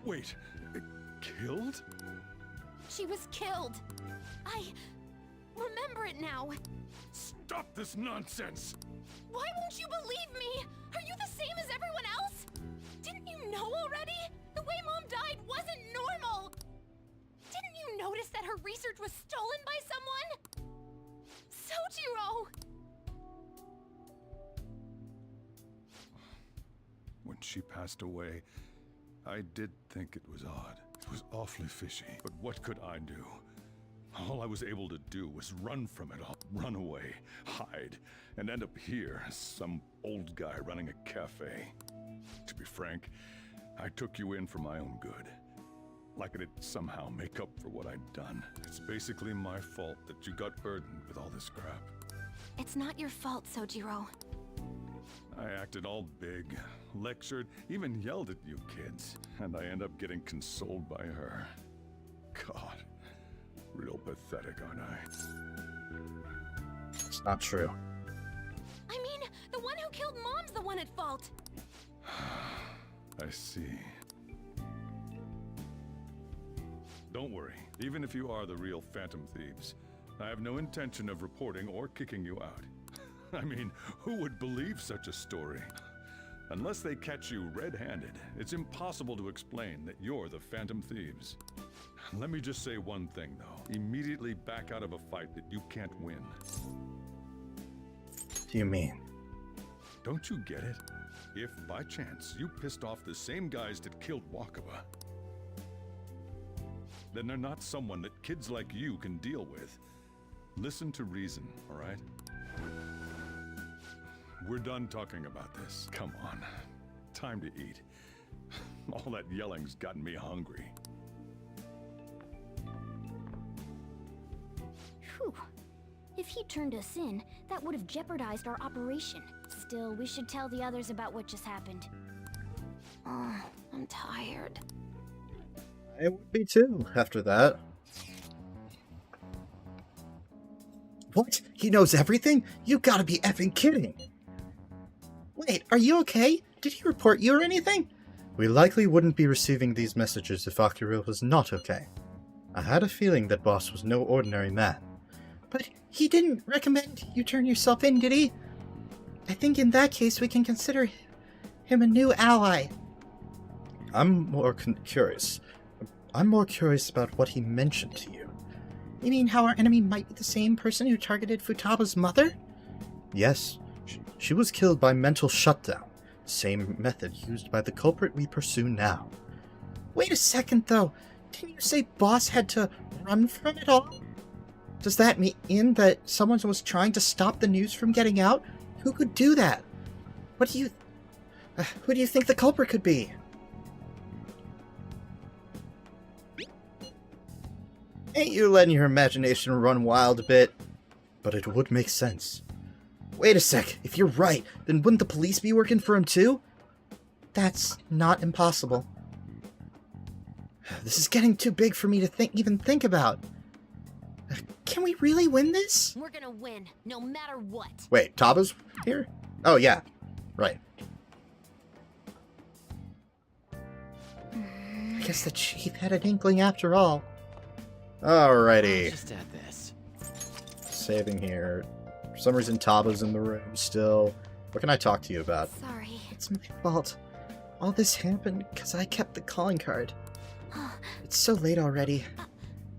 [SPEAKER 14] Wait, killed?
[SPEAKER 21] She was killed. I remember it now.
[SPEAKER 14] Stop this nonsense!
[SPEAKER 21] Why won't you believe me? Are you the same as everyone else? Didn't you know already? The way Mom died wasn't normal. Didn't you notice that her research was stolen by someone? Sojiro!
[SPEAKER 14] When she passed away, I did think it was odd. It was awfully fishy. But what could I do? All I was able to do was run from it all, run away, hide, and end up here as some old guy running a cafe. To be frank, I took you in for my own good. Like it'd somehow make up for what I'd done. It's basically my fault that you got burdened with all this crap.
[SPEAKER 9] It's not your fault, Sojiro.
[SPEAKER 14] I acted all big, lectured, even yelled at you kids, and I end up getting consoled by her. God, real pathetic, aren't I?
[SPEAKER 1] It's not true.
[SPEAKER 21] I mean, the one who killed Mom's the one at fault.
[SPEAKER 14] I see. Don't worry, even if you are the real Phantom Thieves, I have no intention of reporting or kicking you out. I mean, who would believe such a story? Unless they catch you red-handed, it's impossible to explain that you're the Phantom Thieves. Let me just say one thing, though. Immediately back out of a fight that you can't win.
[SPEAKER 1] What do you mean?
[SPEAKER 14] Don't you get it? If, by chance, you pissed off the same guys that killed Wakaba, then they're not someone that kids like you can deal with. Listen to reason, all right? We're done talking about this. Come on. Time to eat. All that yelling's gotten me hungry.
[SPEAKER 2] Phew. If he turned us in, that would have jeopardized our operation. Still, we should tell the others about what just happened.
[SPEAKER 9] Oh, I'm tired.
[SPEAKER 1] I would be too, after that. What? He knows everything? You gotta be effing kidding! Wait, are you okay? Did he report you or anything? We likely wouldn't be receiving these messages if Akira was not okay. I had a feeling that Boss was no ordinary man. But he didn't recommend you turn yourself in, did he? I think in that case we can consider him a new ally. I'm more curious. I'm more curious about what he mentioned to you. You mean how our enemy might be the same person who targeted Futaba's mother? Yes. She was killed by mental shutdown. Same method used by the culprit we pursue now. Wait a second, though. Didn't you say Boss had to run from it all? Does that mean that someone was trying to stop the news from getting out? Who could do that? Who do you think the culprit could be? Ain't you letting your imagination run wild a bit? But it would make sense. Wait a sec, if you're right, then wouldn't the police be working for him too? That's not impossible. This is getting too big for me to even think about. Can we really win this?
[SPEAKER 21] We're gonna win, no matter what.
[SPEAKER 1] Wait, Taba's here? Oh yeah, right. I guess the chief had an inkling after all. Alrighty.
[SPEAKER 8] Just add this.
[SPEAKER 1] Saving here. For some reason, Taba's in the room still. What can I talk to you about?
[SPEAKER 2] Sorry.
[SPEAKER 1] It's my fault. All this happened because I kept the calling card. It's so late already.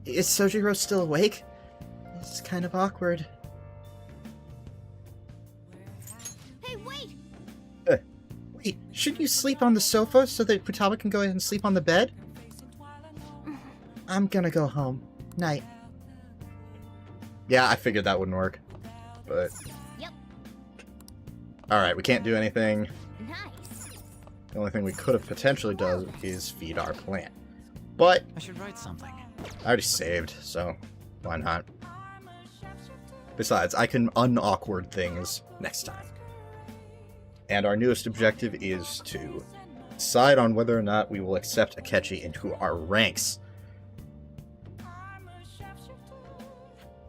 [SPEAKER 1] Is Sojiro still awake? It's kind of awkward.
[SPEAKER 21] Hey, wait!
[SPEAKER 1] Wait, shouldn't you sleep on the sofa so that Futaba can go ahead and sleep on the bed? I'm gonna go home. Night. Yeah, I figured that wouldn't work. But...
[SPEAKER 21] Yep.
[SPEAKER 1] Alright, we can't do anything.
[SPEAKER 21] Nice.
[SPEAKER 1] The only thing we could have potentially done is feed our plant. But...
[SPEAKER 8] I should write something.
[SPEAKER 1] I already saved, so why not? Besides, I can unawkward things next time. And our newest objective is to decide on whether or not we will accept Akechi into our ranks.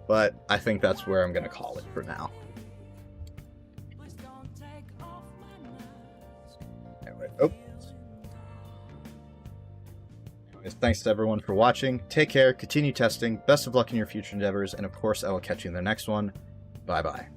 [SPEAKER 1] But I think that's where I'm going to call it for now. Anyway, Anyways, thanks to everyone for watching. Take care, continue testing, best of luck in your future endeavors, and of course I will catch you in the next one. Bye-bye.